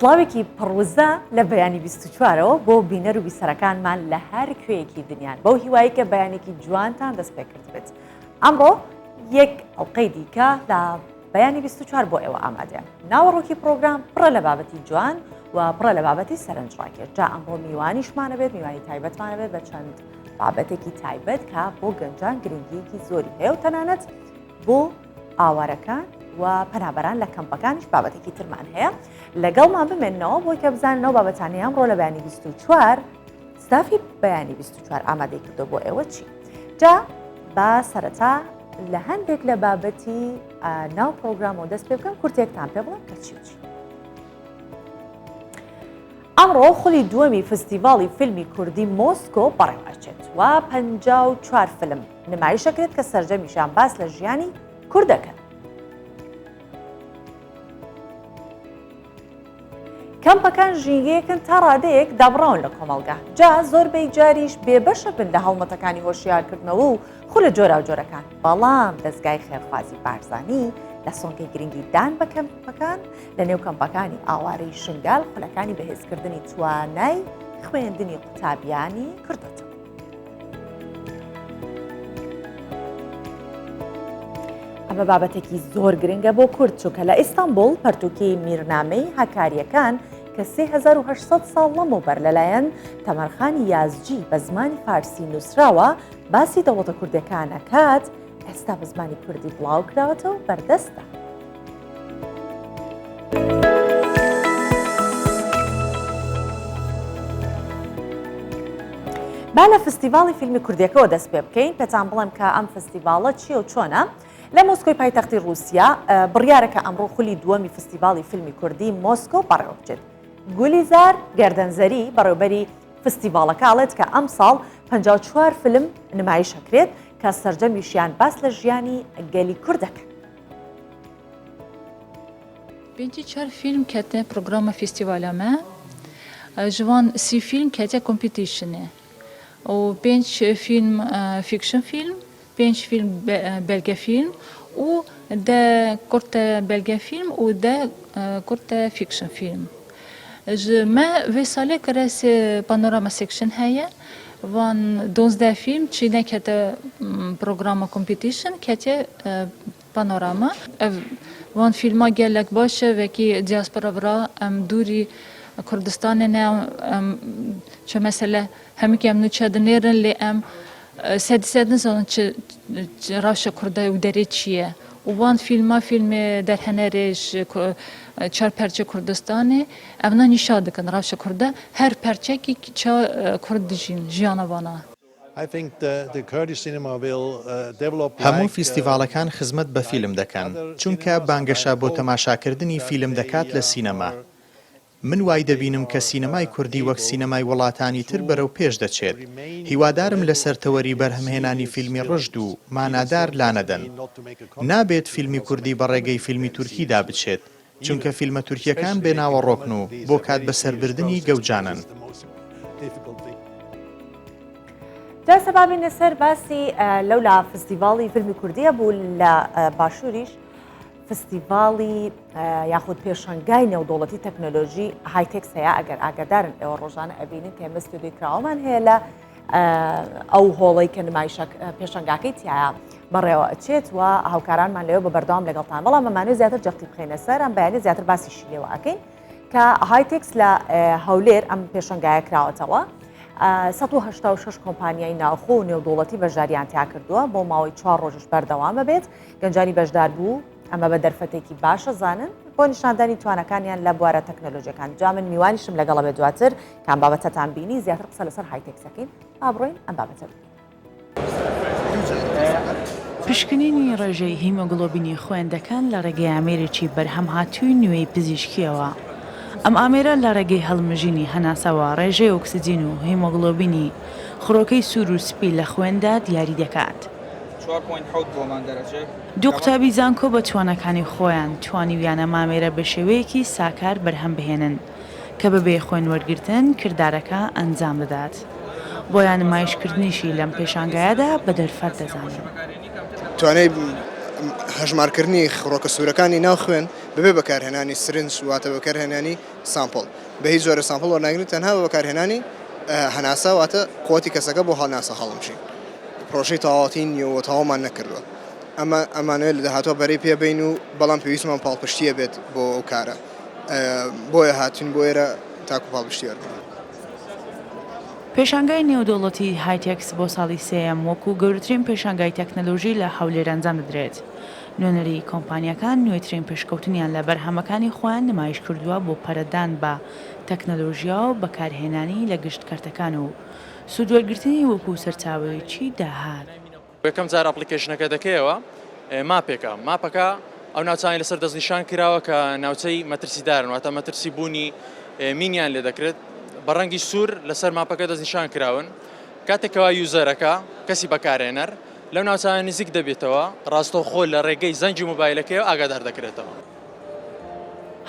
سڵاوێکی پڕوزە لە بەیانی 24ەوە بۆ بینەر و بیسەرەکانمان لە هەر کوێیەکی دنیان بەو هیوایی کە بەیانێکی جوانتان دەست پێ کرد بێت. ئەمڕۆ یەک ئەڵقەی دیکە لە بەیانی 24 بۆ ئێوە ئامادەیە. ناوەڕۆکی پرۆگرام پڕە لە بابەتی جوان و پڕە لە بابەتی سەرنجڕاکێت. جا ئەمڕۆ میوانیشمانە بێت، میوانی تایبەتمانە بێت بە چەند بابەتێکی تایبەت کە بۆ گەنجان گرنگیەکی زۆری هەیە و تەنانەت بۆ ئاوارەکان و پەنابەران لە کەمپەکانیش بابەتێکی ترمان هەیە. لەگەڵمان بمێنەوە بۆی کە بزاننەوە بابەتانی ئەمڕۆ لە بەیانی 24 ستافی بەیانی 24 ئامادەی کردو بۆ ئێوە چی؟ جا با سەرەتا لە هەندێک لە بابەتی ناو پرۆگرامەوە دەست پێ بکەم کورتێکتان پێ بڵێم کە چی چی. ئەمڕۆ خولی دووەمی فستیڤاڵی فیلمی کوردی مۆسکۆ بەڕێوەچێت و 54 فیلم نمایشەکرێت کە سەرجەمیشان باس لە ژیانی کوردەکەن. کەمپەکان ژینگەیەکن تا ڕادەیەک دابڕاون لە کۆمەڵگا. جا زۆربەی جاریش بێبەشە بن لە هەڵمەتەکانی هۆشیارکردنەوە و خولە جۆرا و جۆرەکان. بەڵام دەستگای خێرخوازی بارزانی لە سۆنگەی گرنگی دان بە کەمپەکان لە نێو کەمپەکانی ئاوارەی شنگال خولەکانی بەهێزکردنی توانای خوێندنی قوتابیانی کردوتەوە. ئەمە بابەتێکی زۆر گرنگە بۆ کورد چووکە لە ئیستانبول پەرتووکی میرنامەی هەکاریەکان کە 3800 ساڵ لەمەوبەر لەلایەن تەمەرخانی یازجی بە زمانی فارسی نووسراوە باسی دەوڵەتە کوردەکانە کات ئێستا بە زمانی کوردی بڵاو کراوەتەوە و بەردەستە. با لە فستیڤاڵی فیلمی کوردیەکەەوە دەست پێ بکەین پێتان بڵێم کە ئەم فستیڤاڵە چیە و چۆنە. لە مۆسکۆی پایتەختی رووسیا بڕیارەکە ئەمڕۆ خولی دووەمی فستیڤاڵی فیلمی کوردی مۆسکۆ بەڕێوە بچێت. گولیزار گەردەنزەری بەڕێوەبەری فستیڤاڵەکە ئاڵێت کە ئەم ساڵ 54 فیلم نمایشەکرێت کە سەرجەمیشیان باس لە ژیانی گەلی کوردەکە. 54 فیلم کەتە پرۆگرامە فستیڤالەمە جوان 30 فیلم کەتە کۆمپیتیشنێ و 5 فیلم فیکشن فیلم 5 فیلم belge film و ده kurta belge film و ده kurta fiction film. ما في سالة كراس بانوراما سيكشن هيا وان 12 فيلم چينه كتا برنامج كومبيتيشن كتا بانوراما وان فيلما جالك باشه وكي دياسبورا برا ام دوري كردستان نه چه مثلا همي كي ام نوچادنيرن لي ام سد نزانن چه راش کرده و دری چیه و وان فیلم در هنرش چهار پرچه کردستانه اونا نشان دکن راش کرده هر پرچه کی چه کرد جیانا وانا. هەموو فیستیڤاڵەکان خزمەت بە فیلم دەکەن چونکە بانگەشە بۆ تەماشاکردنی فیلم دەکات لە سینەما. من وای دەبینم کە سینەمای کوردی وەک سینەمای وڵاتانی تر بەرەو پێش دەچێت. هیوادارم لە سەرتەوەری بەرهەمهێنانی فیلمی ڕژد و مانادار لانەدەن. نابێت فیلمی کوردی بە ڕێگەی فیلمی تورکیدا بچێت چونکە فیلمە تورکیەکان بێناوە ڕۆکن و بۆ کات بەسەربردنی گەوجانن. جا سەبابینە سەر باسی لەولا فستیڤاڵی فیلمی کوردیە بوو لە باشووریش فستیڤاڵی یاخود پێشەنگای نێودوڵەتی تەکنۆلۆژی هایتێکس هەیە ئەگەر ئاگادارن ئێوە ڕۆژانە ئەبینن کە ئێمە ستودیۆی کراوەمان هەیە لە ئەو هۆڵەی کە نمایشە پێشەنگاکەی تایە بەڕێوە ئەچێت و هاوکارانمان لەوێ بە بەردەوام لەگەڵتان بەڵام ئەمانەوێت زیاتر جەختی بخەینە سەر ئەم بەیانی زیاتر باسیشی لێوە ئەکەین کە هایتێکس لە هەولێر ئەم پێشەنگایە کراوەتەوە 186 کۆمپانیای ناوخۆ و نێودوڵەتی بەشداریان تیا کردووە بۆ ماوەی 4 ڕۆژش بەردەوامە بێت گەنجانی بەشدار بوو ئەمە بە دەرفەتێکی باشە زانن بۆ نیشاندانی توانەکانیان لە بوارە تەکنۆلۆژیەکان. جا من میوانیشم لەگەڵە بێ دواتر کام بابەتەتان بینی زیاتر قسە لەسەر هایتێکسەکەین ئابڕۆین ئەم بابەتە. پشکنینی ڕێژەی هیمۆگلۆبینی خوێندەکان لە ڕێگەی ئامێرێکی بەرهەم هاتووی نوێی پزیشکیەوە. ئەم ئامێرە لە ڕێگەی هەڵمژینی هەناسەوە ڕێژەی ئۆکسجین و هیمۆگلۆبینی خڕۆکەی سوور و سپی لە خوێندا دیاری دەکات. دوو قوتابی زانکۆ بە توانەکانی خۆیان توانیویانە مامێرە بە شێوەیەکی ساکار بەرهەم بهێنن کە بەبێ خوێن وەرگرتن کردارەکە ئەنجام بدات. بۆیان نمایشکردنیشی لەم پێشانگایەدا بە دەرفەت دەزانن. توانای هەژمارکردنی خڕۆکە سوورەکانی ناو خوێن ببێ بەکارهێنانی سرنج واتە بەکارهێنانی سامپڵ بە هیچ جۆرە سامپڵ وەرناگرن تەنها بە بەکارهێنانی هەناسا واتە قوتی کەسەکە بۆ هەڵناسە هەڵمشین پرۆژەی تەواوەتی نیەوە تەواومان نەکردووە ئەمانوێت لە داهاتوە بەرەی پێبین و بەڵام پێویستمان پاڵپشتیە بێت بۆ ئەو کارە بۆیە هاتوین بۆ ئێرە تاکو پاڵپشتی وەرگین. پێشانگای نێودەوڵەتی هایتێکس بۆ ساڵی سێەم وەکو گەورەترین پێشانگای تەکنەلۆژی لە هەولێر ئەنجام دەدرێت. نوێنەری کۆمپانیەکان نوێترین پێشکەوتنیان لە بەرهەمەکانی خۆیان نمایش کردووە بۆ پەرەدان بە تەکنەلۆژیا و بەکارهێنانی لە گشتکردەکان و سوودوەرگرتنی وەکو سەرچاوەیەکی داهات. یەکەم جار ئەپلیکیشنەکە دەکەیەوە ماپەکە ئەو ناوچانی لەسەر دەستنیشان کراوە کە ناوچەی مەترسیدارن واتە مەترسی بوونی مینیان لێ دەکرێت بە ڕەنگی سوور لەسەر ماپەکە دەستنیشان کراون کاتێکەوە یوزەرەکە کەسی بەکارێنەر لەو ناوچانە نزیک دەبێتەوە ڕاستەوخۆ لە ڕێگەی زەنجی مۆبایلەکەیەوە ئاگادار دەکرێتەوە.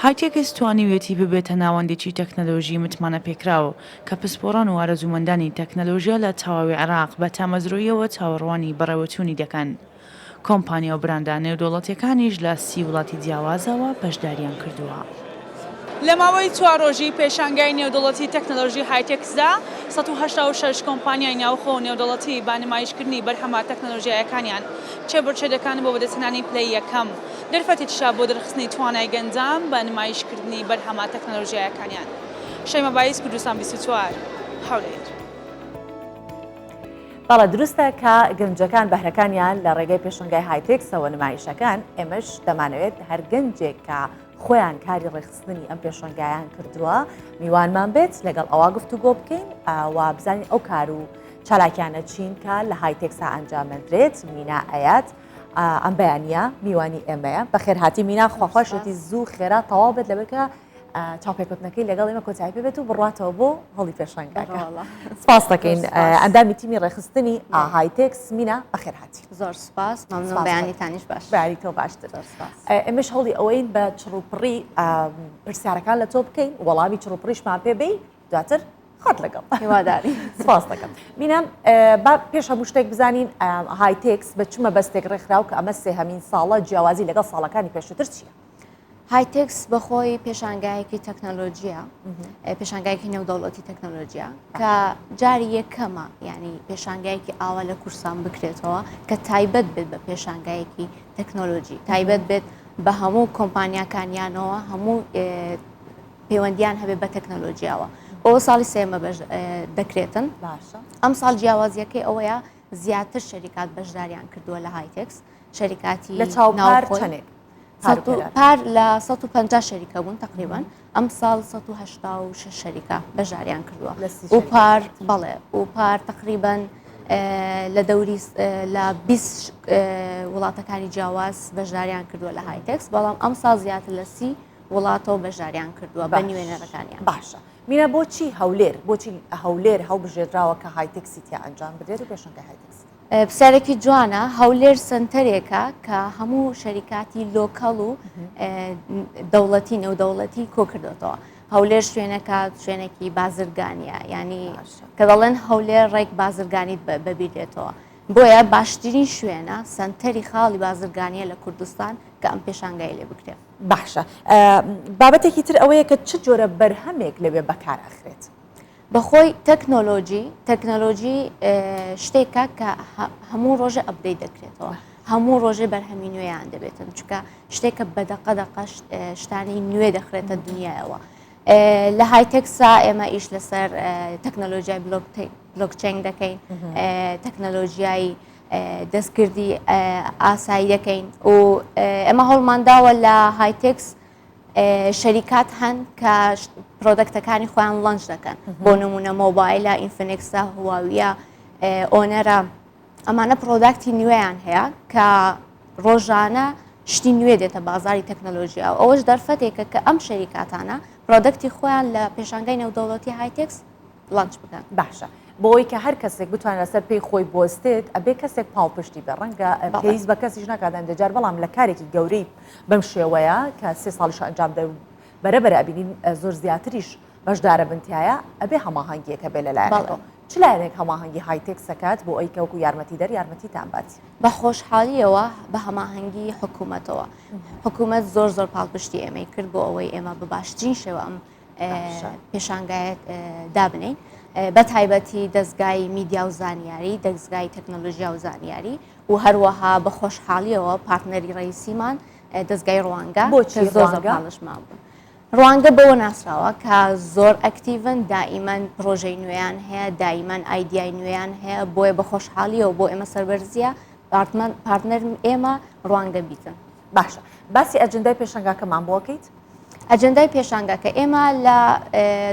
هایتێکس توانیوێتی ببێتە ناوەندێکی تەکنەلۆژی متمانە پێکراوە کە پسپۆڕان و ئارەزومەندانی تەکنەلۆژیا لە تەواوی عێراق بە تامەزرۆیەوە چاوەڕوانی بەڕێوەچوونی دەکەن. کۆمپانیا و براندە نێودەوڵەتیەکانیش لە 30 وڵاتی جیاوازەوە بەشداریان کردووە. لە ماوەی 4 ڕۆژی پێشانگای نێودەوڵەتی تەکنەلۆژی هایتێکسدا 186 کۆمپانیای ناوخۆ و نێودەوڵەتی با نمایشکردنی بەرهەمە تەکنەلۆژیایەکانیان چێبڕچێدەکان بۆ بەدەستهێنانی پلەی یەکەم دەرفەتێکیشا بۆ دەرخستنی توانای گەنجان بە نمایشکردنی بەرهەمە تەکنەلۆژیایەکانیان. شەیمە بایس، کوردستان 24 هەولێر. بەڵە دروستە کە گەنجەکان بەهرەکانیان لە ڕێگەی پێشنگای هایتێکسەوە نمایشەکان ئێمەش دەمانەوێت هەر گەنجێک کە خۆیان کاری ڕێخستنی ئەم پێشنگایان کردووە میوانمان بێت لەگەڵ ئەوە گفتوگۆ بکەین و بزانین ئەو کار و چالاکیانە چین کە لە هایتێکسا ئەنجامەندرێت. مینا ئەیات ئەم بەیانە میوانی ئێمەیە بەخێر هاتی مینا خواخواشێتی زوو خێرا تەواو بێت لەبێکە چاوپێکوتنەکەی لەگەڵ ئێمە کۆتایی پێبێت و بڕاتەوە بۆ هەڵی پێشنگاکە. سپاس دەکەین ئەندامی تیمی ڕێخستنی هایتێکس. مینا بەخێر هاتی. زۆر سپاس، مەمنون، بەیانیتانیش باش. بەیانی تۆ باشتر. ئێمەش هەڵی ئەوەین بە چڕوپڕی پرسیارەکان لە تۆ بکەین وەڵامی چڕوپڕیشمان پێبێ دواتر خات لەگەڵ هیواداری. سپاس دەکەم. مینە با پێش هەموو شتێک بزانین هایتێکس بە چمە بەستێک ڕێکخراو کە ئەمە سێهەمین ساڵە جیاوازی لەگەڵ ساڵەکانی پێشووتر چییە؟ هایتێکس بەخۆی پێشانگایەکی تەکنەلۆژیە، پێشانگایەکی نێودەوڵەتی تەکنەلۆژیە کە جاری یەکەمە، یعنی پێشانگایەکی ئاوا لە کورسان بکرێتەوە کە تایبەت بێت بە پێشانگایەکی تەکنەلۆژی، تایبەت بێت بە هەموو کۆمپانیاکانیانەوە، هەموو پەیوەندیان هەبێت بە تەکنەلۆژیاوە. ئەوە ساڵی سێمە دەکرێتن. ئەم ساڵ جیاوازیەکەی ئەوەیە زیاتر شەریکات بەشداریان کردووە لە هایتێکس، شەریکاتی لە چاوپار چەندێک پار لە 150 شەریکە بوون تقریبان. ئەم ساڵ 186 شەریکە بەژاریان کردووە و پار بەڵێ و پار تقریبان لە دەوری لە 20 وڵاتەکانی جیاواز بەژاریان کردووە لە هایتێکس، بەڵام ئەم ساڵ زیاتر لە 30 وڵاتەوە بەژاریان کردووە بە نوێنەرەکانیان. باشە مینە بۆچی هەولێر هەولێر هەڵبژێراوە کە هایتێکسی تیا ئەنجام بدرێت و پێشنگای هایتێکس؟ پرسیارێکی جوانە. هەولێر سنتەرێکە کە هەموو شەریکاتی لۆکەڵ و دەوڵەتی نێودەوڵەتی کۆ کردێتەوە. هەولێر شوێنێکی بازرگانیە، ینی کە دەڵێن هەولێر ڕێک بازرگانیت ببیرێتەوە، بۆیە باشترین شوێنە سنتەری خاڵی بازرگانیە لە کوردستان کە ئەم پێشانگای لێ بکرێت. باشە بابەتێکی تر ئەوەیە کە چ جۆرە بەرهەمێک لەوێ بەکارەخرێت؟ بەخۆی تەکنۆلۆژی شتێکە کە هەموو ڕۆژە ئەپدەیت دەکرێتەوە، هەموو ڕۆژێ بەرهەمی نوێیان دەبێتن، چونکە شتێکە بەدەقە شتانی نوێ دەخرێتە دنیایەوە. لە هایتێکسا ئێمە ئیش لەسەر تەکنۆلۆژیای بلۆکچین دەکەین، تەکنۆلۆژیای دەستکردی ئاسایی دەکەین و ئێمە هەوڵمانداوە لە هایتێکس شەریکات هەن کە پرۆدەکتەکانی خۆیان لەنج دەکەن، بۆ نمونە مۆبایلە، ئینفینکسە، هواویە، ئۆنەرە، ئەمانە پرۆداکتی نوێیان هەیە کە ڕۆژانە شتی نوێ دێتە بازاری تەکنۆلۆژیا و ئەوەش دەرفەتێکە کە ئەم شەریکاتانە پرۆدەکتی خۆیان لە پێشانگای نێودەوڵەتی هایتێکس لانچ بکەن. باشە بۆی کە هەر کەسێک بتوانێت لەسەر پێی خۆی بۆستێت ئەبێ کەسێک پاڵپشتی بە ڕەنگە پێویست بە کەسیش ناکاتان دەجار، بەڵام لە کارێکی گەورەی بەم شێوەیە کە 3 ساڵیش ئەنجام بەرەبەر ئەبینین زۆر زیاتریش بەشدارە بنتیایە ئەبێ هەماهەنگیەکە بێ لەلایەنەوە. چ لایەنێک هەماهەنگی هایتێکسەکات بۆ ئەی کەوکو یارمەتیدەر یارمەتیتان باتی بە خۆشحالیەوە بە هەماهەنگی حکوومەتەوە حکوومەت زۆر پاڵپشتی ئێمەی کرد بۆ ئەوەی ئێمە بە باشترین شێوە ئەم پێشانگایەت دابنین بە تایبەتی دەستگای میدیا و زانیاری دەستگای تەکنۆلۆژیا و زانیاری و هەروەها بە خۆشحالیەوە پارتنەری ڕئیسیمان دەستگای ڕوانگە بۆچی زۆر پاڵشمان بوون ڕوانگە بەوە ناسراوە کە زۆر ئەکتیڤن دائیمەن پرۆژەی نوێیان هەیە دائیمەن ئایدیای نوێیان هەیە بۆیە بە خۆشحالیەوە بۆ ئێمە سەربەرزیە پارتنەر ئێمە ڕوانگە بیتن باشە باسی ئەجندای پێشنگاکەمان بۆکەیت ئەجندای پێشانگاکە ئێمە لە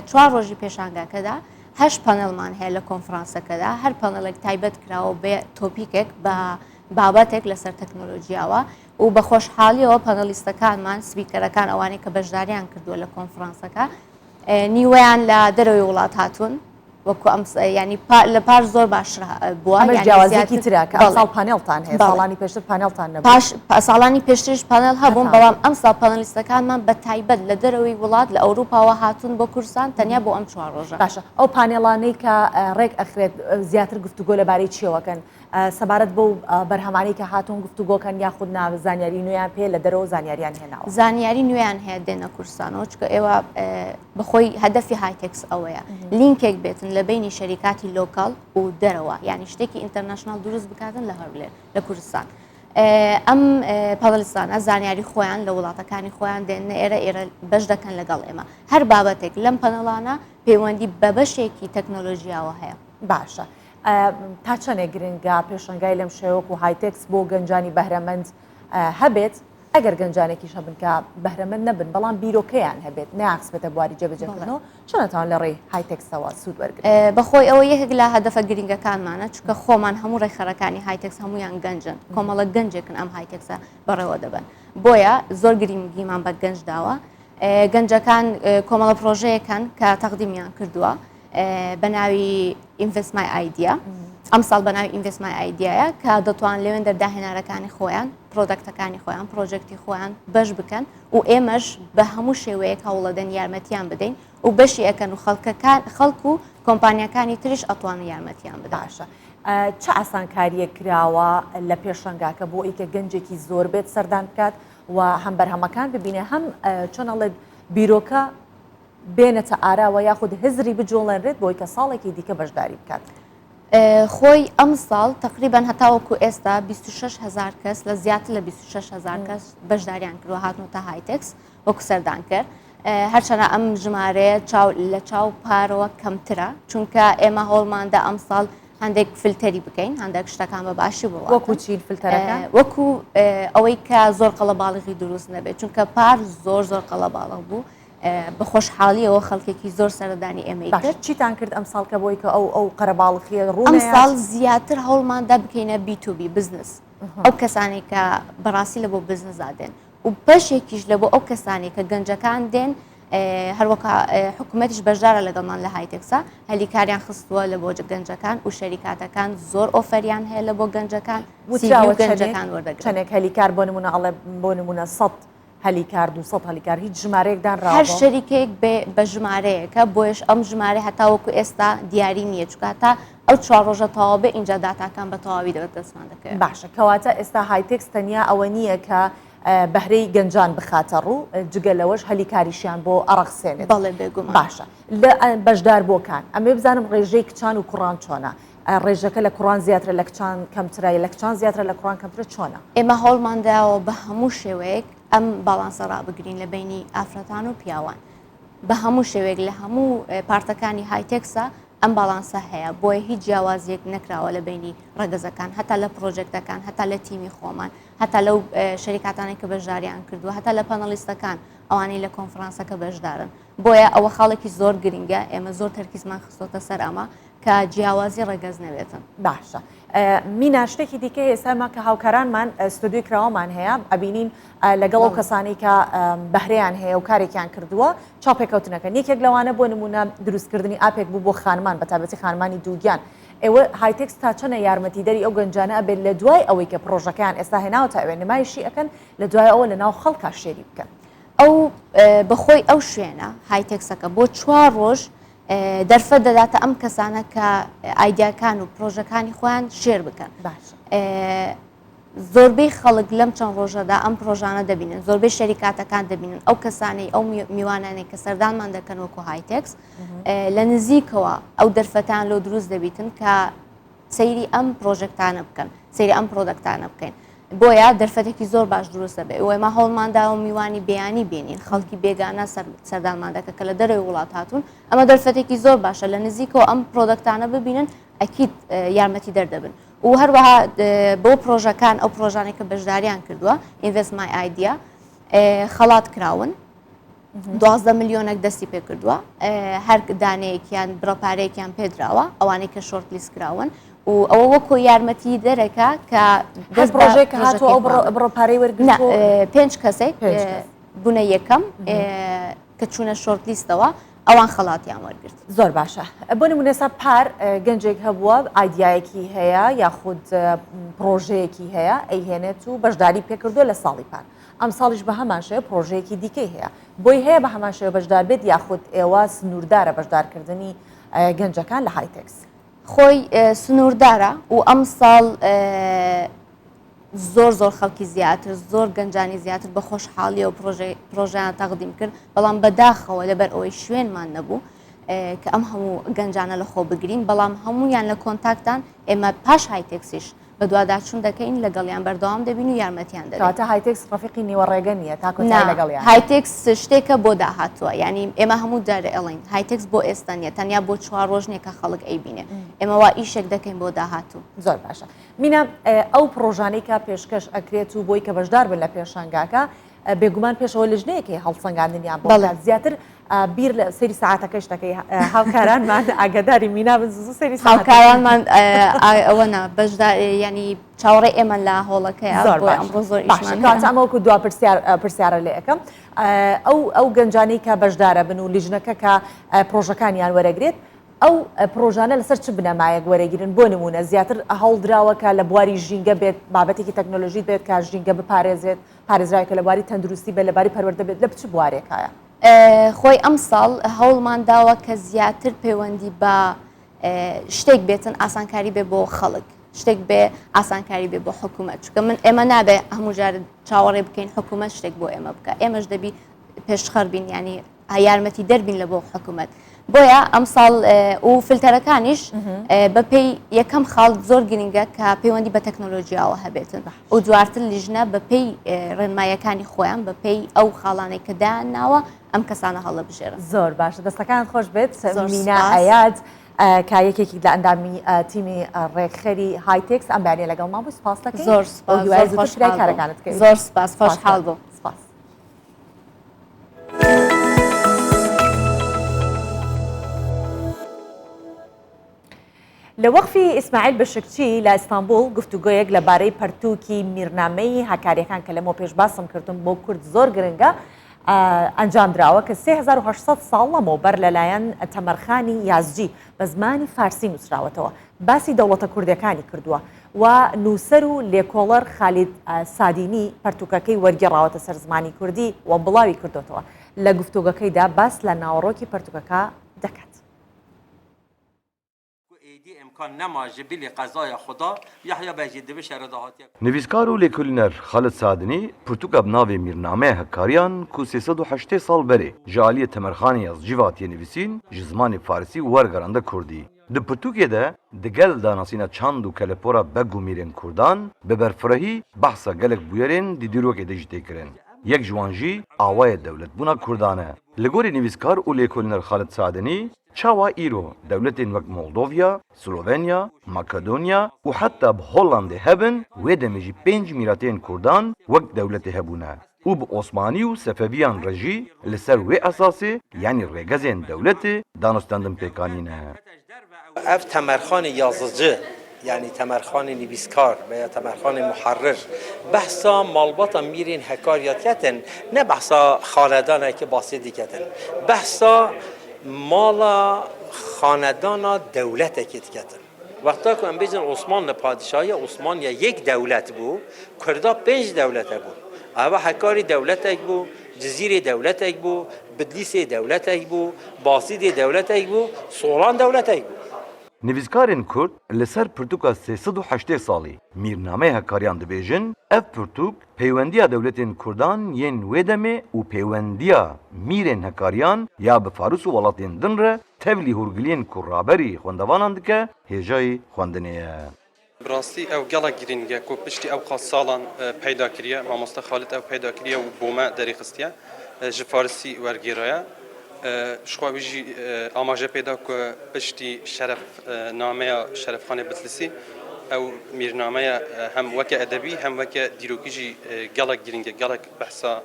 4 ڕۆژی پێشانگاکەدا 8 پەنەڵمان هەیە لە کۆنفرانسەکەدا هەر پەنەڵێک تایبەت کراوە بێ تۆپیکێک بە بابەتێک لەسەر تەکنۆلۆژیاوە و بە خۆشحالیەوە پەنەلیستەکانمان سپیکەرەکان ئەوانەی کە بەشداریان کردووە لە کۆنفرانسەکە نیوەیان لە دەرەوەی وڵات هاتوون وەکو ئەم ینی لە پاش زۆر باشتر بووە جیاوازێکی ترا کە ئەمساڵ پانێڵتان هەیە ساڵانی پێشتر پانێڵتان نەبوو پاش ساڵانی پێشترش پانێڵ هەبوون بەڵام ئەمساڵ پەنەلیستەکانمان بە تایبەت لە دەرەوەی وڵات لە ئەوروپاوە هاتوون بۆ کوردستان تەنیا بۆ ئەم 4 ڕۆژە باشە ئەو پانێڵانەی کە ڕێک ئەخرێت زیاتر گفتوگۆ لەبارەی چیەوەکەن سەبارەت بۆ بەرهەمانەی کە هاتوون گفتوگۆکەن یاخود ناو زانیاری نوێیان پێ لە دەرەوە زانیاریان هێناوە زانیاری نوێیان هەیە دێنە کوردستانەوە چکە ئێوە بەخۆی هەدەفی هایتێکس ئەوەیە لینکێک بێتن لە بینی شەریکاتی لۆکال و دەرەوە یعنی شتێکی ئینتەرناشنال دروست بکاتن لە هەولێر لە کوردستان ئەم پەڵستانە زانیاری خۆیان لە وڵاتەکانی خۆیان دێنە ئێرە بەش دەکەن لەگەڵ ئێمە هەر بابەتێک لەم پەنەڵانە پەیوەندی بە بەشێکی تەکنۆلۆژیاوە هەیە باشە تا چەندێک گرنگە پێشنگای لەم شێوەک و هایتێکس بۆ گەنجانی بەهرەمەند هەبێت ئەگەر گەنجانێکیش هەبن کە بەهرەمەند نەبن بەڵام بیرۆکەیان هەبێت ناقسبێتە بواری جێبەجێکردنەوە چۆنتان لە ڕێی هایتێکسەوە سوود وەرگرت بەخۆی ئەوە یەکێک لە هەدەفە گرنگەکانمانە چکە خۆمان هەموو ڕێکخەرەکانی هایتێکس هەمویان گەنجن کۆمەڵە گەنجێکن ئەم هایتێکسە بەڕێوە دەبن بۆیە زۆر گرنگیمان بە گەنج داوە گەنجەکان کۆمەڵە پرۆژەیەکەن کە تەقدیمیان کردووە بە ناوی ئینڤستمای ئایدیا ئەم ساڵ بە ناوی ئینڤستمای ئایدیایە کە دەتوان لەوێن دەرداهێنارەکانی خۆیان پرۆدەکتەکانی خۆیان پرۆژێکتی خۆیان بەش بکەن و ئێمەش بە هەموو شێوەیەک هەوڵەدەن یارمەتیان بدەین و بەشی ئەەکەن و خەڵک و کۆمپانیەکانی تریش ئەتوانن یارمەتیان بداشە چه ئاسانکاریە کراوە لە پێشنگاکە بۆ ئیکە گەنجێکی زۆر بێت سەردان بکات و هەم بەرهەمەکان ببینێ هەم چۆنەڵێت بیرۆکە بێنێتە ئاراوە یاخود هزری بجۆڵێنرێت بۆی کە ساڵێکی دیکە بەشداری بکات خۆی ئەم ساڵ تقریبان هەتاوەکو ئێستا 26,000 کەس لە زیاتر لە 26,000 کەس بەشداریان کردوە هاتنەوە تا هایتێکس وەکو سەردان کرد هەرچەنە ئەم ژمارەیە لە چاو پارەوە کەمترە چونکە ئێمە هەوڵماندا ئەم ساڵ هەندێک فلتەری بکەین هەندێک شتەکان بە باشی بڵات وەکو چین فلتەرەکان وەکو ئەوەی کە زۆر قەڵەباڵغی دروست نەبێت چونکە پار زۆر قەڵەباڵغ بوو بە خۆشحاڵیەوە خەڵکێکی زۆر سەردانی ئێمەی کرد چیتان کرد ئەم ساڵ کە بۆی کە ئەو قەرەباڵغیە ڕوو ئەم ساڵ زیاتر هەوڵماندا بکەینە B2B بزنس ئەو کەسانی کە بەڕاستی لە بۆ بزنس دادێن و پەشێکیش لە بۆ ئەو کەسانی کە گەنجەکان دێن هەروەکە حکوومەتیش بەشدارە لەگەڵمان لە هایتێکسا هەلیکاریان خستووە لە بۆ گەنجەکان و شەریکاتەکان زۆر ئۆفەریان هەیە لە بۆ گەنجەکان گەنجەکان وەردەگرن چەندێک هەلیکار بۆ نمونە ئەڵێ بۆ نمونە 100 هەلیکار 200 هەلیکار هیچ ژمارەیەکدان ڕاوە هەر شەریکێک بە ژمارەیەکە بۆیش ئەم ژمارە هەتاوەکو ئێستا دیاری نییە چکە تا ئەو 4 ڕۆژە تەواو بێ اینجا داتاکان بە تەواوی دەبێت دەستمان دەکەوێت باشە کەواتە ئێستا هایتێکس تەنیا ئەوە نییە کە بەهرەی گەنجان بخاتە ڕوو جگە لەوەش هەلیکاریشیان بۆ ئەڕەخسێنێت بەڵێ بێگومان باشە لە بەشدار بۆکان ئەمێ بزانم ڕێژەی کچان و کوڕان چۆنە ڕێژەکە لە کوڕان زیاترە لە کچان کەمترای لە کچان زیاترە لە کوڕان کەمترە چۆنە ئێمە هەوڵمانداوە بە هەموو شێوەیەک ئەم باڵانسە ڕابگرین لە بینی ئافرەتان و پیاوان بە هەموو شێوەیەک لە هەموو پارتەکانی هایتێکسا ئەم باڵانسە هەیە بۆیە هیچ جیاوازیەک نەکراوە لە بینی ڕەگەزەکان هەتا لە پرۆژێکتەکان هەتا لە تیمی خۆمان هەتا لەو شەریکاتانی کە بەشداریان کردووە هەتا لە پەنەلیستەکان ئەوانەی لە کۆنفرانسەکە بەشدارن بۆیە ئەوە خاڵێکی زۆر گرنگە ئێمە زۆر تەرکیزمان خستۆتە سەر ئەمە کە جیاوازی ڕەگەز نەبێتن باشە مینا شتێکی دیکە ئێستا کە هاوکارانمان ستودیوی کراوەمان هەیە ئەبینین لەگەڵ ئەو کەسانی کە بەهرەیان هەیە و کارێکیان کردووە چاپێکەوتنەکە یەکێک لەوانە بۆ نمونە دروستکردنی ئاپێک بوو بۆ خانمان بە تایبەتی خانمانی دووگیان ئێوە هایتێکس تا چەنە یارمەتیدەری ئەو گەنجانە ئەبێت لە دوای ئەوەی کە پرۆژەکەیان ئێستا هێناوە تا ئەوێ نمایشی ئەەکەن لە دوای ئەوە لەناو خەڵکا شێری بکەن ئەو بەخۆی ئەو شوێنە هایتێکسەکە بۆ 4 ڕۆژ دەرفەت دەداتە ئەم کەسانە کە ئایدیاکان و پرۆژەکانی خۆیان شێر بکەن. زۆربەی خەڵک لەم چەند ڕۆژەدا ئەم پرۆژانە دەبینن، زۆربەی شەریکاتەکان دەبینن ئەو کەسانی ئەو میوانانەی کە سەردانمان دەکەن وەکو هایتێکس لە نزیکەوە ئەو دەرفەتان لۆ دروست دەبیتن کە سەیری ئەم پرۆژەکتانە بکەن، سەیری ئەم پرۆدەکتانە بکەین. بۆیە دەرفەتێکی زۆر باش دروستە بێ. ئێمە هەوڵماندا و میوانی بەیانی بینین، خەڵکی بێگانە سەردانمان دەکە کە لە دەرەوەی وڵات هاتوون، ئەمە دەرفەتێکی زۆر باشە لە نزیکەوە ئەم پرۆدەکتانە ببینن ئەکید یارمەتی دەردەبن. و هەروەها بۆ پرۆژەکان ئەو پرۆژانێک کە بەشداریان کردووە Invest My Idea خەڵات کراون 12 میلیۆنێک دەستی پێ کردووە، هەر دانەیەکیان بڕەپارەیەکیان پێدراوە ئەوانەی کە شۆرت لیست کراون و ئەوە وەکو یارمەتی دەرەکە کە پرۆژێک هاتووە ئەو بڕەپارەی وەرگرتووە 5 کەسێک بوونە یەکەم کە چوونە شۆرت لیستەوە ئەوان خەڵاتیان وەرگرت. زۆر باشە. بۆ نمونێسا پار گەنجێک هەبووە ئایدیایەکی هەیە یاخود پرۆژەیەکی هەیە ئەیهێنێت و بەشداری پێکردووە لە ساڵی پار. ئەم ساڵیش بە هەمان شێوە پرۆژەیەکی دیکەی هەیە بۆی هەیە بە هەمان شێوە بەشدار بێت یاخود ئێوە سنووردارە بەشدارکردنی گەنجەکان لە هایتێکس. خۆی سنووردارە و ئەم ساڵ زۆر خەڵکی زیاتر زۆر گەنجانی زیاتر بە خۆشحاڵی و پرۆژیان تەقدیم کرد، بەڵام بەداخەوە لەبەر ئەوەی شوێنمان نەبوو کە ئەم هەموو گەنجانە لە خۆ بگرین، بەڵام هەمویان لە کۆنتاکتان ئێمە پاش هایتێکسیش بە دوواداچوون دەکەین لەگەڵیان بەردەوام دەبین و یارمەتیان دەدەین. کاتە هایتێکس ڕەفیقی نیوەڕێگە نییە تا کۆتایی لەگەڵیان. هایتێکس شتێکە بۆ داهاتووە، یعنی ئێمە هەموو دارە ئەڵین هایتێکس بۆ ئێستا نیە، تەنیا بۆ 4 ڕۆژ نیە کە خەڵک ئەیبینێ، ئێمە وا ئیشێک دەکەین بۆ داهاتوو. زۆر باشە. مینە ئەو پرۆژانەی کە پێشکەش ئەکرێت و بۆی کە بەشدار بن لە پێشانگاکە بێگومان پێشەوە لەژنەیەکی هەڵسەنگاندنیان بۆ زیاتر بیر لە سەری ساعاتەکەش دەکەی هاوکارانمان ئاگداری مینا بن زوو سەری هاوکارانمان ئەوەنە بەشدار ینی چاوەڕێ ئێمە لە هۆڵەکەی ئەمڕۆ زۆر ئەمەوەکو دوا پرسیارە لێ ئەەکەم ئەو گەنجانی کە بەشدارە بن و لیژنەکە کە پرۆژەکانیان وەرەگرێت ئەو پرۆژانە لەسەر چ بنەمایەک وەرەگیرن بۆ نمونە زیاتر هەڵدراوەکە لە بواری ژینگە بێت بابەتێکی تەکنۆلۆژی بێت کە ژینگە بپارێزێت پارێزراوەکە لە بواری تەندروستی بێت لەباری پەروەردە بێت لە چ بوارێکایە. خۆی ئەم ساڵ هەوڵمان داوە کە زیاتر پەیوەندی بە شتێک بێتن ئاسانکاری بێ بۆ خەڵک، شتێک بێ ئاسانکاری بێ بۆ حکوومەت، چونکە من ئێمە نابێ هەموو جارە چاوەڕێ بکەین حکوومەت شتێک بۆ ئێمە بکە، ئێمەش دەبی پێشخەر بین ینی یارمەتی دەربین لە بۆ حکوومەت. بۆیە ئەم ساڵ و فلتەرەکانیش بەپێی یەکەم خاڵ زۆر گرنگە کە پەیوەندی بە تەکنۆلۆژیاوە هەبێتن و دوارتر لیژنە بەپێی ڕێنمایەکانی خۆیان بەپێی ئەو خاڵانێک کە داناوە ئەم کەسانە هەڵە بژێرن. زۆر باشە، دەستەکان خۆش بێت. مینا ئەیاد کە یەکێکی لە ئەندامی تیمی ڕێکخەری هایتێکس ئەم بەیانیە لەگەڵ ما بوو. سپاس دەکەین. زۆر سپاس کارەکانت کرد. زۆر سپاس، خۆشحاڵ بوو. سپاس. لە وەقفی ئیسماعیل بەشکچی لە ئیستانبول گفتوگۆیەک لەبارەی پەرتووکی میرنامەی هاکاریەکان کە لەمەوە پێش باسم کردم بۆ کورد زۆر گرنگە ئەنجامدراوە کە 3800 ساڵ لەمەوبەر لەلایەن تەمەرخانی یازجی بە زمانی فارسی نووسراوەتەوە باسی دەوڵەتە کوردەکانی کردووە و نووسەر و لێکۆڵەر خالید سادینی پەرتووکەکەی وەرگێڕاوەتە سەر زمانی کوردی و بڵاوی کردوتەوە. لە گفتوگەکەیدا باس لە ناوەڕۆکی پەرتووکەکە دەکات. نویسکار و لێکولینەر خالد سادنی پرتوکە بناوێ میرنامەیە هەکاریان کو 308 ساڵ بەرێ جالیە تەمەرخانی یازجیڤاتیە نویسین ji zimanê Farsî wergeranda Kurdî. Di pirtûkê de di gel danasîna çand û kelepora beg û mîrên Kurdan bi berfirehî behsa gelek bûyerên di dîrokê de jî tê kirin. Yek ji wan jî awayê dewletbûna Kurdan e. Li gorî nivîskar û lêkolîner Xalid Sadenî çawa îro dewletên wek Moldovya, Slovenya, Makedonya û heta bi Hollandê hebin wê demê jî 5 mîratên Kurdan wek dewletê hebûne. û bi Osmanî û Sefeviyan re jî li ser wê esasê yanî rêgezên dewletê danostandin pêkanîne. Ev temerxanê yazıcı yani temerxanê nivîskar veya temerxanê muharrir behsa malbata mîrên hekariyat ketin ne behsa xanedanekî basî diketin. Behsa mala xanedana dewletekî diketin. Vexta ku em bêjin Osmanlı padişahî Osmaniye yek dewlet bû, Kurda 5 dewlet hebû. ئەوە هەکاری دەولەتێک بوو جززیری دەولەتێک بوو بدلیسێ دەولەتێک بوو باسیدێ دەولەتێک بوو سۆڵان دەولەتێک بوو نویسکارên Kurd li ser pirtûka 380 salî mîrnameyê hekariyan dibêjin ev pirtûk peywendiya dewletên Kurdan yên wê demê û peywendiya mîrên hekariyan ya bi farûs û welatên din re tevlî hûrgiliyên ku raberî xwendevanan dike hêjayê xwendinê ye. Rastî ew gelek girînge ku piştî ew qas salan peyda kiriye mamoste Xalid ew peyda kiriye û bo me derê xistiye ji Farsî wergêraya şixwe wî jî amaje pêda ku piştî şeref nameya Şerefxanê Bitlisî ew mîrnameya hem weke edebî hem weke dîrokî jî gelek girînge gelek behsa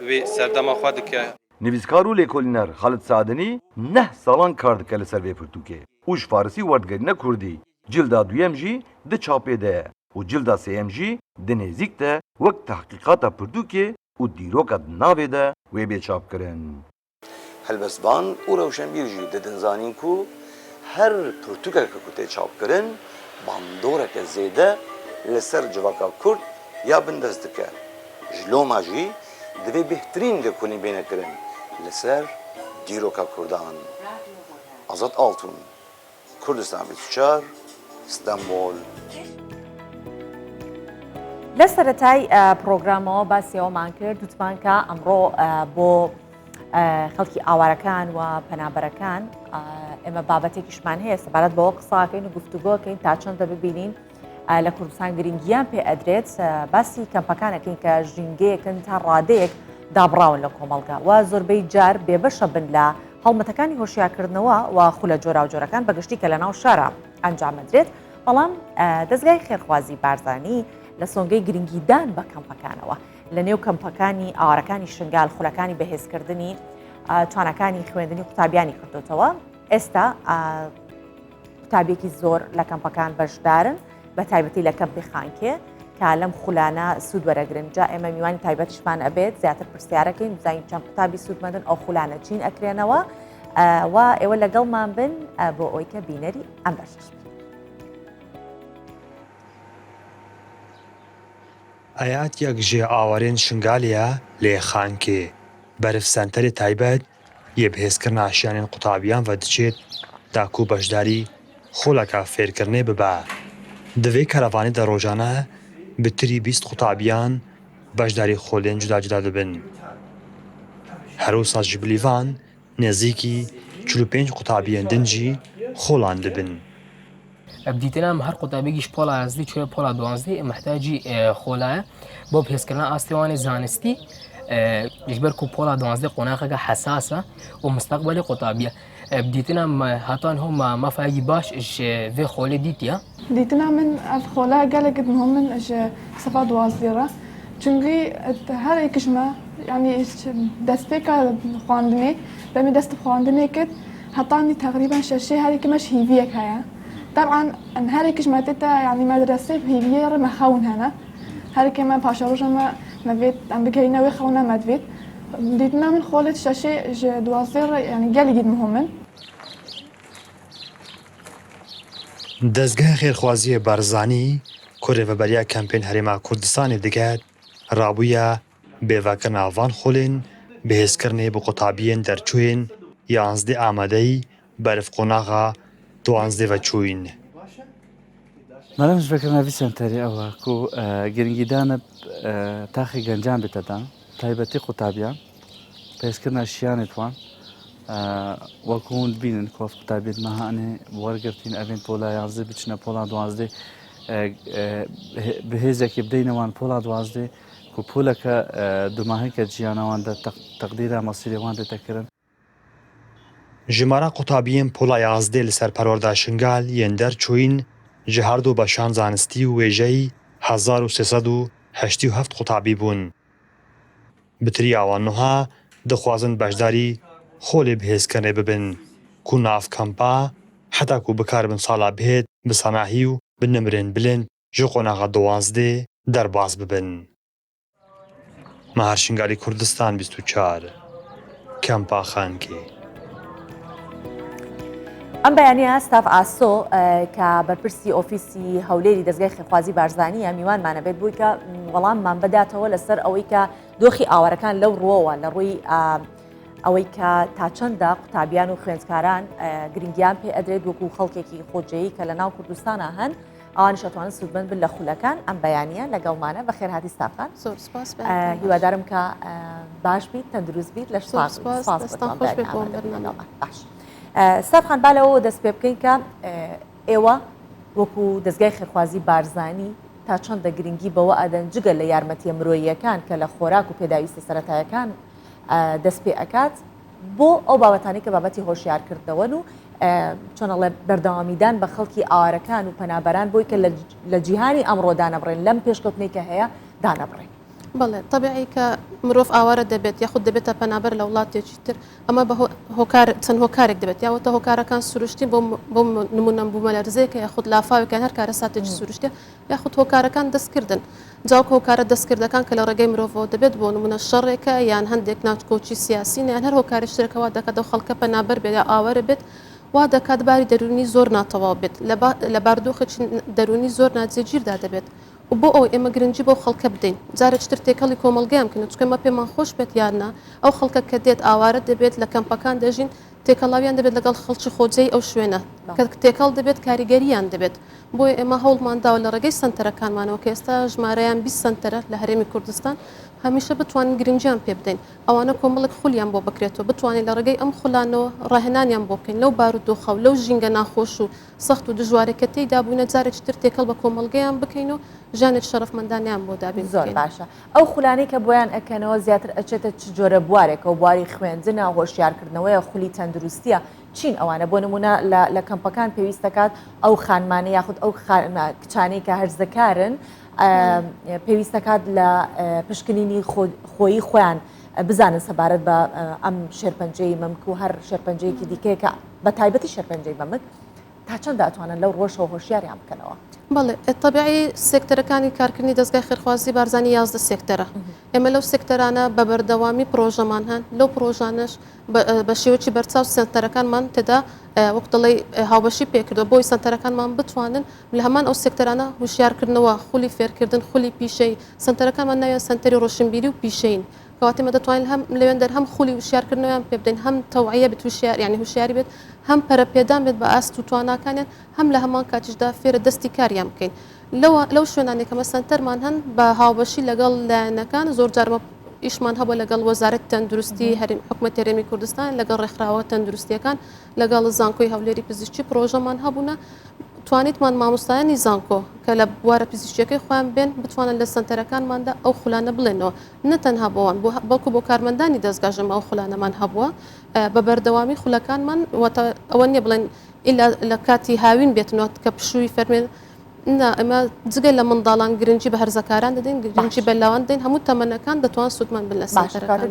wê serdema xwe dike. Nivîskar û lêkolîner Xalid Saadinî neh salan kar dike li ser vê pirtûkê û ji Farsî werdgerîne Kurdî cilda duyem jî di çapê de ye û cilda sêyem jî di nêzik de wek tehqîqata pirtûkê û dîroka di navê de wê bêçapkirin. Helbestvan û rewşenbîr jî didin zanîn ku her pirtûkeke ku tê çapkirin bandoreke zêde li ser civaka Kurd ya bin dest dike. Ji loma jî divê bêhtirîn lêkolîn bênekirin li ser dîroka Kurdan. Azad Altun, Kurdistan 24, İstanbul. لە سەرەتای پرۆگرامەوە باسیەوەمان کرد دوتمانکە ئەمڕۆ بۆ خەڵکی ئاوارەکان و پەنابەرەکان ئێمە بابەتێکیشمان هەیە سەبارەت بەوە قساکەین و گفتوگۆکەین تا چەندە ببینین لە کوردستان گرنگیان پێ ئەدرێت باسی کەمپەکانەکەین کە ژینگەیەکن تا ڕادەیەک دابڕاون لە کۆمەڵگا و زۆربەی جار بێبەشە بن لە هەڵمەتەکانی هۆشیارکردنەوە و خولە جۆرا و جۆرەکان بەگشتی کە لە ناو شارە ئەنجامەدرێت بەڵام دەستگای خێرخوازی بارزانی لە سۆنگەی گرنگیدان بە کەمپەکانەوە لە نێو کەمپەکانی ئاوارەکانی شنگال خولەکانی بەهێزکردنی توانەکانی خوێندنی قوتابیانی کردوتەوە ئێستا قوتابیەکی زۆر لە کەمپەکان بەشدارن بە تایبەتی لە کەمپی خانکێ کە لەم خولانە سوود وەرەگرن جا ئێمە میوانی تایبەتیشمان ئەبێت زیاتر پرسیارەکەین بزانین چەند قوتابی سوودمەندن ئەو خولانە چین ئەکرێنەوە و ئێوە لەگەڵمان بن بۆ ئەوی کە بینەری ئەم بەشش ئايات یەک ژێ ئاوارێن شنگالیە لێ خانکێ بەرف سەنتەری تایبەت یە بەهێزکردن ئاشیانێن قوتابیان و دچێت داکو بەشداری خۆلەکە فێرکردنێ ببە دەوێ کەرەوانی دە ڕۆژانە بتری 20 قوتابیان بەشداری خۆلێن جودا جودا دەبن هەرو ساز ji bilîvan nêzîkî 45 قوتابیên din jî خۆڵان dibin بديتنا هر قطابيش بولا ازدي شويه بولا دوانزدي محتاجي خولا بو بهسكرنا استواني زانستي يجبركو بولا دوانزدي قناقه حساسه ومستقبلي قطابيه بديتنا هاتان هم ما فاجي باش في خولي ديتيا بديتنا من خولا قال قد مهم من اش صفا دوازديره چونكي هر يكشما يعني دستيكا خواندني دمي دست خواندني كد هاتاني تقريبا شي هذه كمش هيفيك هيا طبعا هريكش ما تتا يعني مدرسة هي غير ما خون هنا هريك ما باشروش ما فيت عم بكينا وخونا ما فيت بديتنا من خولة شاشة دوازير يعني قال جد مهمن دەستگای خێرخوازیە بارزانی کۆرێڤەبەریا کەمپین هەرێما کوردستانی دەگات ڕابوویە بێڤەکە ناوان خۆلێن بەهێزکردنێ بۆ قوتابیên دەرچوێن یانزدە ئامادەی بەرف قۆناغا دوانزدە چوین. مەرەم فکر ناوی سنتەری ئەوە کو گرنگیدانە تاخی گەنجان بێتەدان تایبەتی قوتابیان پێشکردنە شیانێتوان وەکوون بینن کۆف قوتابێت مەهانێ وەرگرتین ئەڤێن پۆلا یازدە بچنە پۆلا دوازدە بەهێزێکی بدەینەوان پۆلا دوازدە کو پۆلەکە دوماهەیکە جیانەوان تەقدیرە مەسیرێوان دەتەکردن ژمارە قوتابیên پۆلا یازدە لەسەر پەروەردا شنگال یەن دەرچوین ji herdû beşan zanistî û wêjeyî 1387 قوتابî bûn. Bi tirîya wan niha dixwazin beşdarî xolê bihêzkirinê bibin ku nav kampa heta ku bikarbin sala bêt bi sanahî û bi nimirên bilind ji qonaxa dowazdê derbas bibin. Meher Şingalî Kurdistan 24 Kempa Xankê ئەم بەیانیە ستاف ئاسۆ کە بەرپرسی ئۆفیسی هەولێری دەستگای خێرخوازی بارزانیە میوانمانە بێت بووی کە وەڵاممان بداتەوە لەسەر ئەوەی کە دۆخی ئاوارەکان لەو ڕۆوە لە ڕووی ئەوەی کە تا چەندە قوتابیان و خوێندکاران گرنگیان پێ ئەدرێت وەکو خەڵکێکی خۆجێیی کە لە ناو کوردستانە هەن ئەوانی شەتوانن سوودمەند بن لە خولەکان ئەم بەیانیە لەگەڵمانە بە خێرهاتی ستافان هیوادارم کە باش بیت تەندروست بیت لە باش ستافخان با لەوە دەست پێ بکەین کە ئێوە وەکو دەستگای خێرخوازی بارزانی تا چەندە گرنگی بەوە ئەدەن جگە لە یارمەتیە مرۆییەکان کە لە خۆراک و پێداویستە سەرەتایەکان دەست پێ ئەکات بۆ ئەو بابەتانی کە بابەتی هۆشیارکردنەوەن و چۆنەڵێ بەردەوامیدان بە خەڵکی ئاوارەکان و پەنابەران بۆی کە لە جیهانی ئەمڕۆ دانەبڕێن لەم پێشکەوتنەی کە هەیە دانەبڕێن. بەڵێ طبیعی کە مرۆڤ ئاوارە دەبێت یاخود دەبێتە پەنابەر لە وڵاتێکی تر ئەمە بە چەند هۆکارێک دەبێت یاوەتە هۆکارەکان سروشتی بۆ نمونەم بوومە لەرزەیەکە یاخود لافاوەکان هەر کارە ساتێکی سروشتە یاخود هۆکارەکان دەستکردن جاوکە هۆکارە دەستکردەکان کە لە ڕێگەی مرۆڤەوە دەبێت بۆ نمونە شەڕێکە یان هەندێک ناوچکۆچی سیاسی یان هەر هۆکاری شتێکەوە دەکات دە خەڵکە پەنابەر بێت یا ئاوارە بێت وا دەکات باری دەرونی زۆر ناتەواو بێت لە باردۆخێکی دەرونی زۆر ناجێگیردا دەبێت و بۆ ئەو ئێمە گرنگی بۆ خەڵکە بدەین جارە چتر تێکەڵی کۆمەلگەیان کەن چکەمە پێمان خۆش بێت یاننا ئەو خەڵکە کە دێت ئاوارە دەبێت لە کەمپەکان دەژین تێکەڵاویان دەبێت لەگەڵ خەڵکی خۆجێی ئەو شوێنە کە تێکەڵ دەبێت کاریگەریان دەبێت بۆی ئێمە هەوڵمانداوە لە ڕێگەی سنتەرەکانمانەوە کە ئێستا ژمارەیان 20 سنتەرە لە هەرێمی کوردستان هەمیشە بتوانین گرنجیان پێ بدەین ئەوانە کۆمەڵک خولیان بۆ بکرێتەوە بتوانین لە ڕێگەی ئەم خولانەوە ڕاهێنانیان بۆ بکەین لەو بارودۆخە و لەو ژینگە ناخۆش و سەخت و دژوارەکە تێیدا بووینە جارێکی تر تێکەڵ بە کۆمەلگەیان بکەین و ژانێک شەرەفمەندانیان بۆ دابین زۆر باشە ئەو خولانەی کە بۆیان ئەکەنەوە زیاتر ئەچێتە چ جۆرە بوارێکە و بواری خوێندنە هۆشیارکردنەوەیە خولی تەندروستیە چین ئەوانە بۆ نمونە لە کەمپەکان پێویست دەکات ئەو خانمانە یاخود ئەو کچانەی کە هەرزەکارن پێویست دەکات لە پشکنینی خۆیی خۆیان بزانن سەبارەت بە ئەم شێرپەنجەی مەمک و هەر شێرپەنجەیەکی دیکەیە کە بە تایبەتی شێرپەنجەی مەمک تا چەند دەتوانن لەو ڕۆژەوە هۆشیاریان بکەنەوە. بەڵێ طبیعی سێکتەرەکانی کارکردنی دەستگای خێرخوازی بارزانی 11 سێکتەرە ئێمە لەو سێکتەرانە بە بەردەوامی پرۆژەمان هەن لەو پرۆژانش بە شێوەی بەرچاو سنتەرەکانمان تێدا وەک دەڵێ هاوبەشی پێکردەوە بۆی سنتەرەکانمان بتوانن لە هەمان ئەو سێکتەرانە هوشیارکردنەوە خولی فێرکردن خولی پیشەی سنتەرەکانمان ناوێت سنتەری ڕۆشنبیری و پیشەین کەواتێمە دەتوانین هەم لەوێندەر هەم خولی وشیارکردنەوەیان پێ بدەین هەم تەوعیە بێت وشیار یعنی هوشیاری بێت هەم پەرەپێدان بێت بە ئاست و تواناکانیان هەم لە هەمان کاتیشدا فێرە دەستی کاریان بکەین لەو شوێنانێکەمە سنتەرمان هەن بە هاوبەشی لەگەڵ لایەنەکان زۆر جارمە ئیشمان هەبووە لەگەڵ وەزارەت تەندروستی حکوومەتی هەرێمی کوردستان لەگەڵ ڕێکخراوە تەندروستیەکان لەگەڵ زانکۆی هەولێری پزیشکی پرۆژەمان هەبوونە توانیتمان مامۆستایانی زانکۆ کە لە بوارە پزیشکیەکەی خۆیان بێن بتوانن لە سنتەرەکانماندا ئەو خولانە بڵێنەوە نەتەنها بۆوان بەڵکو بۆ کارمەندانی دەستگاژەمە ئەو خولانەمان هەبووە بە بەردەوامی خولەکانمان ئەوە نیە بڵێن لە کاتی هاوین بێتنەوە کە پشووی فەرمێن ئەمە جگە لە منداڵان گرنگی بە هەرزەکاران دەدەین گرنگی بەلاوان دەین هەموو تەمەنەکان دەتوان سوودمان بن لە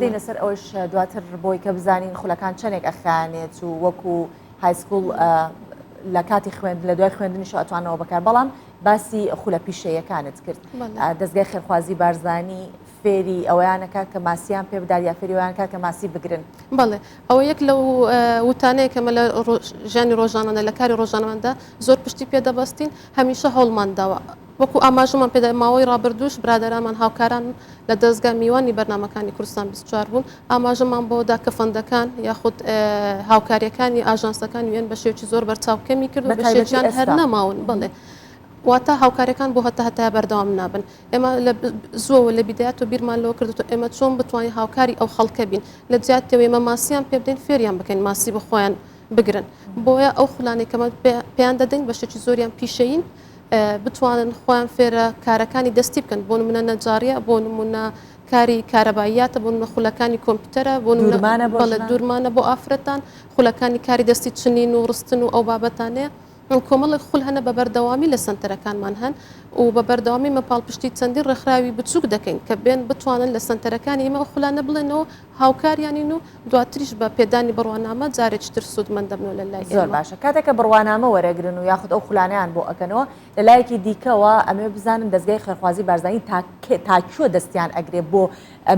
دەین لەسەر ئەوش دواتر بۆی کە بزانین خولەکان چەندێک ئەخانێت و وەکو هایسکوڵ لە کاتی خوێند لە دوای خوێندنیش ئەتوانەوە بەکار بەڵام باسی خولە پیشەیەکانت کرد دەستگای خێرخوازی بارزانی فێری ئەویانەکە کە ماسییان پێ بدات یا فێریوانکە کە ماسی بگرن بەڵێ ئەوە یەک لە وتانەیە کەمە لە ژیانی ڕۆژانانە لە کاری ڕۆژانەوەدا زۆر پشتی پێدەبەستین هەمیشە هەوڵمانداوە وەکو ئاماژمان پێدا ماوەی ڕابردوش برادەرامان هاوکاران لە دەستگا میوانی بەرنامەکانی کوردستان 24 بوون ئاماژەمان بۆدا کە فەندەکان یاخود هاوکاریەکانی ئاژانسەکان وێن بە شێوکی زۆر بەرچاوکەمی کرد و بە شێوکیان هەر نەماون بڵێ واتە هاوکارەکان بۆ هەتا بەردەوام نابن ئێمە زۆوە لە بیدایەت و بیرمان لەوە کردو ئێمە چۆن بتوانین هاوکاری ئەو خەڵکە بین لە جیاتەوە ئێمە ماسییان پێ بدەین فێریان بکەین ماسی بخۆیان بگرن بۆیە ئەو خولانێکەمە پێیان دەدەین بە شێکی زۆریان پیشەین بتوانن خۆیان فێرە کارەکانی دەستی بکەن بۆ نمونە نەجاریە بۆ نمونە کاری کارەباییاتە بۆ نمونە خولەکانی کۆمپیوتەرە بۆ دوورمانە بۆ ئافرەتان خولەکانی کاری دەستی چنین و ڕستن و ئەو بابەتانەیە کۆمەڵی خول هەنە بە بەردەوامی لە سنتەرەکانمان هەن و بە بەردەوامی مەپاڵپشتی چەندی ڕێکخراوی بچووک دەکەین کە بێن بتوانن لە سنتەرەکانی ئێمە ئەو خولانە بڵێنەوە هاوکاریانین و دواتریش بە پێدانی بڕوانامە جارێکتر سوودمەند دەبنەوە لە لای زۆر باشە کاتێککە بڕوانامە وەرەگرن و یاخود ئەو خولانیان بۆ ئەەکەنەوە لە لایەکی دیکەوە ئەمێ بزانن دەستگای خێرخوازی بارزانانی تاکووە دەستیان ئەگرێ بۆ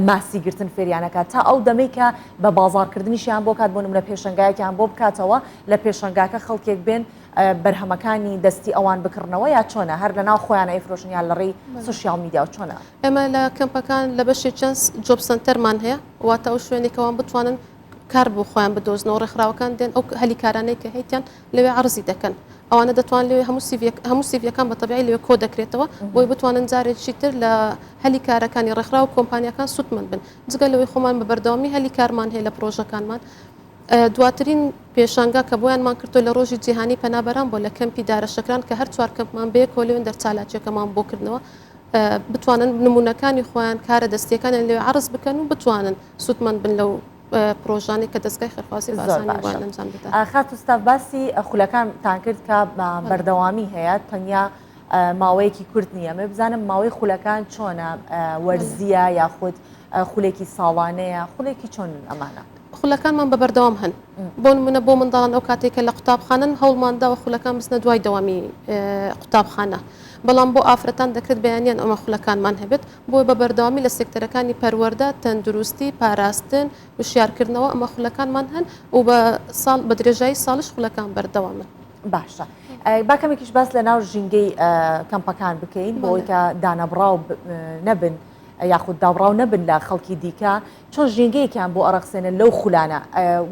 ماسیگرتن فێریانەکە تا ئەو دەمەی کە بە بازارکردنیشیان بۆ کات بۆ نمونە پێشنگایەکیان بۆ بکاتەوە لە پێشنگاکە خەڵکێک بێن بەرهەمەکانی دەستی ئەوان بکردنەوە یا چۆنە هەر لە ناو خۆیان ئەیفرۆشن یان لە ڕێی سوشیال میدیا و چۆنە ئێمە لە کەمپەکان لە بەشی چەند جۆب سنتەرمان هەیە واتە ئەو شوێنێکەوان بتوانن کار بۆ خۆیان بدۆزنەوە ڕێکخراوەکان دێن ئەو هەلیکارانەی کە هەیتیان لەوێ عرضی دەکەن ئەوانە دەتوان لێ هەموو سیڤەکان بە تەبیعی لێوێ کۆ دەکرێتەوە بۆی بتوانن جارێکی تر لە هەلی کارەکانی ڕێکخراو و کۆمپانیەکان سوودمەند بن جگە لەوەی خۆمان بە بەردەوامی هەلی کارمان هەیە لە پرۆژەکانمان دواترین پێشانگا کە بۆیانمان کردو لە ڕۆژی جیهانی پەنابەران بۆ لە کەمپی دارەشەکان کە هەر چوار کەمپمان بێ کۆلێن دەرچالاچەکەمان بۆ کردنەوە بتوانن نمونونەکانی خۆیان کارە دەستیەکانیان لێ عرض بکەن و بتوانن سوودمەند بن لەو پرۆژانی کە دەستگای خێرخوازی بازانیوان ئەنجام بدات. خات ئوستاف باسی خولەکانتان کرد کە بەردەوامی هەیە تەنیا ماوەیەکی کورت نییە مێ بزانم ماوەی خولەکان چۆنە وەرزیە یاخود خولێکی ساڵانەیە خولێکی چۆن ئەمانە خولەکانمان بە بەردەوام هەن بۆ نمونە بۆ منداڵان ئەو کاتێکە لە قوتابخانن هەوڵمانداوە خولەکان بستنە دوای دەوامی قوتابخانە بەڵام بۆ ئافرەتان دەکرێت بەیانیان ئەمە خولەکانمان هەبێت بۆی بە بەردەوامی لە سێکتەرەکانی پەروەەردە تەندروستی پاراستن وشیارکردنەوە ئەمە خولەکانمان هەن و بە درێژایی ساڵش خولەکان بەردەوامن باشە باکەمێکیش باس لە ناو ژینگەی کەمپەکان بکەین بۆی کە دانەبراو نەبن یاخود داڕاو نەبن لە خەڵکی دیکە چۆن ژینگەیەکیان بۆ ئەڕەخسێنن لەو خولانە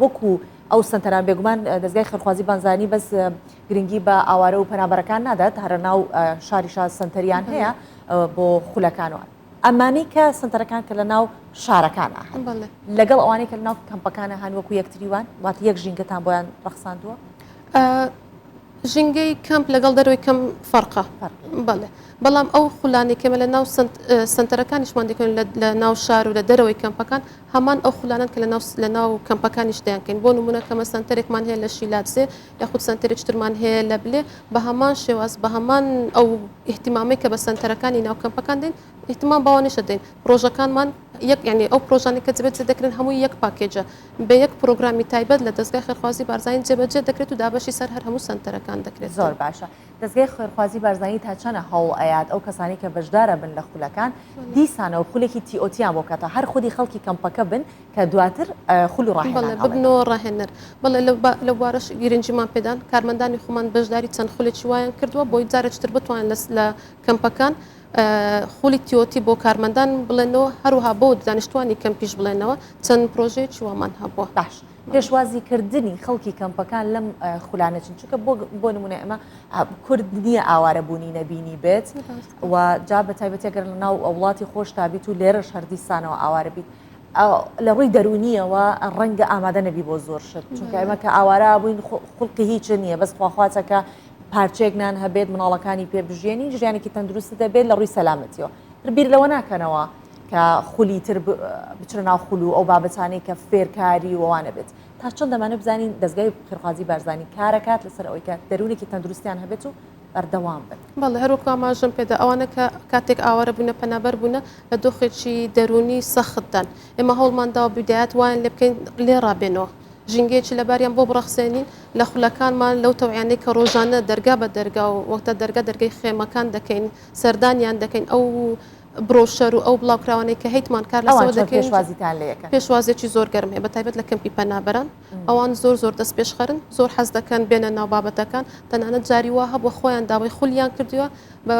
وەکو ئەو سنتەران بێگومان دەستگای خێرخوازی بانزانی بەس گرنگی بە ئاوارە و پەنابەرەکان نادات هەرە ناو شاریشا سنتەریان هەیە بۆ خولەکانەوە ئەمانەی کە سنتەرەکان کە لە ناو شارەکانە لەگەڵ ئەوانەی کە لە ناو کەمپەکانە هەن وەکو یەکتریوان واتە یەک ژینگەتان بۆیان ڕەخساندووە ژینگەی کەمپ لەگەڵ دەروی کەم فەرقە بەڵێ بەڵام ئەو خولانی کەمە لە ناو سنتەرەکانیشمان دەکەن لە ناو شار و لە دەرەوەی کەمپەکان هەمان ئەو خولانن کە لە ناو کەمپەکانیش دەیانکەین بۆ نمونە کەمە سنتەرێکمان هەیە لە شیلاتزێ یاخود سنتەرێکترمان هەیە لە بلێ بە هەمان شێواز بە هەمان ئەو احتیمامی کە بە سنتەرەکانی ناو کەمپەکان دێن احتیمام باوانیشە دێن پرۆژەکانمان یعنی ئەو پرۆژانی کە جبێت دەکرێن هەموو یەک پاکێجە بە یەک پرۆگرامی تایبەت لە دەستگای خێرخوازی بارزانانی جێبەجێ دەکرێت و دابەشی سەر هەر هەموو سنتەرەکان دەکرێت زۆر باشە دەستگای خێرخوازی بارزانانی تا چەنە هەوڵ ئەیات ئەو کەسانی کە بەشدارە بن لە خولەکان دیسانەوە خولێکی تیئۆتیان بۆ کاتە هەر خودی خەڵکی کەمپەکە بن کە دواتر خول و ڕاهێنان ببنەوە ڕاهێنەر بەڵێ لە بوارەش گرنگیمان پێدان کارمەندانی خۆمان بەشداری چەند خولێکی وایان کردووە بۆی جارێکتر بتوانن لە کەمپەکان خولی تیۆتی بۆ کارمەندان بڵێنەوە هەروها بۆ دانیشتوانی کەمپیش بڵێنەوە چەند پرۆژەیەکی وامان هەبووە باش پێشوازیکردنی خەڵکی کەمپەکان لەم خولانەچن چونکە بۆ نمونە ئەمە کورد نییە ئاوارە بوونی نەبینی بێت و جا بە تایبەتێگەر لە ناو وڵاتی خۆش تابیت و لێرەش هەردیستانەوە ئاوارە بیت لە ڕووی دەرونیەوە ڕەنگە ئامادە نەبی بۆ زۆر شت چونکە ئێمە کە ئاوارە بووین خوڵقی هیچ نییە بەس خواخواتەکە پارچێک نان هەبێت مناڵەکانی پێبژێنی ژیانێکی تەندروست دەبێت لە ڕووی سەلامەتیەوە بیر لەوە ناکەنەوە کە خولی تر بچرە ناو خول و ئەو بابەتانەی کە فێرکاری ووانە بێت تا چەند دەمانە بزانین دەستگای خێرخوازی بارزانی کارەکات لەسەر ئەوەی کە دەرونێکی تەندروستیان هەبێت و بەردەوام بن بەڵێ هەروکو ئاماژەم پێدا ئەوانە کە کاتێک ئاوارە بوونە پەنابەر بوونە لە دۆخێکی دەرونی سەختدان ئێمە هەوڵمانداوە بدایەت وایان لێ بکەین لێ ڕابێنەوە ژینگەیەکی لەباریان بۆ بڕەخسێنین لە خولەکانمان لەو تەوعیانەی کە ڕۆژانە دەرگا بە دەرگا و وەختە دەرگای خێمەکان دەکەین سەردانیان دەکەین ئەو برۆشەر و ئەو بڵاوکراوانەی کە هەیتمان کار لەسەوە دەکەین پێشوازێکی زۆر گەرم هەیە بە تایبەت لە کەمپی پەنابەران ئەوان زۆر دەست پێشخەرن زۆر حەز دەکەن بێنە ناو بابەتەکان تەنانەت جاری وا هەبووە خۆیان داوای خولیان کردووە بە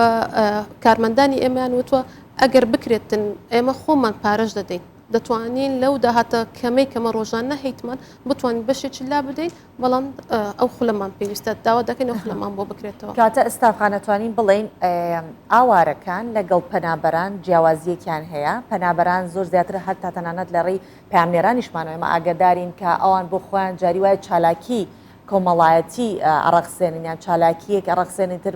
کارمەندانی ئێمەیان وتووە ئەگەر بکرێتن ئێمە خۆمان پارەش دەدەین دەتوانین لەو داهاتە کەمەی کەمە ڕۆژان نەهیتمان بتوانین بەشێکی لا بدەین بەڵام ئەو خولەمان پێویستە داوا دەکەین ئەو خولەمان بۆ بکرێتەوە کاتە ئێستاخانەتوانین بڵێن ئاوارەکان لەگەڵ پەنابەران جیاوازیەکیان هەیە پەنابەران زۆر زیاتر هەر تا تەنانەت لە ڕێی پامنێرانیشمانەوە ئێمە ئاگدارین کە ئەوان بۆ خۆیان جاری وایە چالاکی کۆمەڵایەتی ئەڕەخسێنین یان چالاکیەک ئەڕەخسێنین تر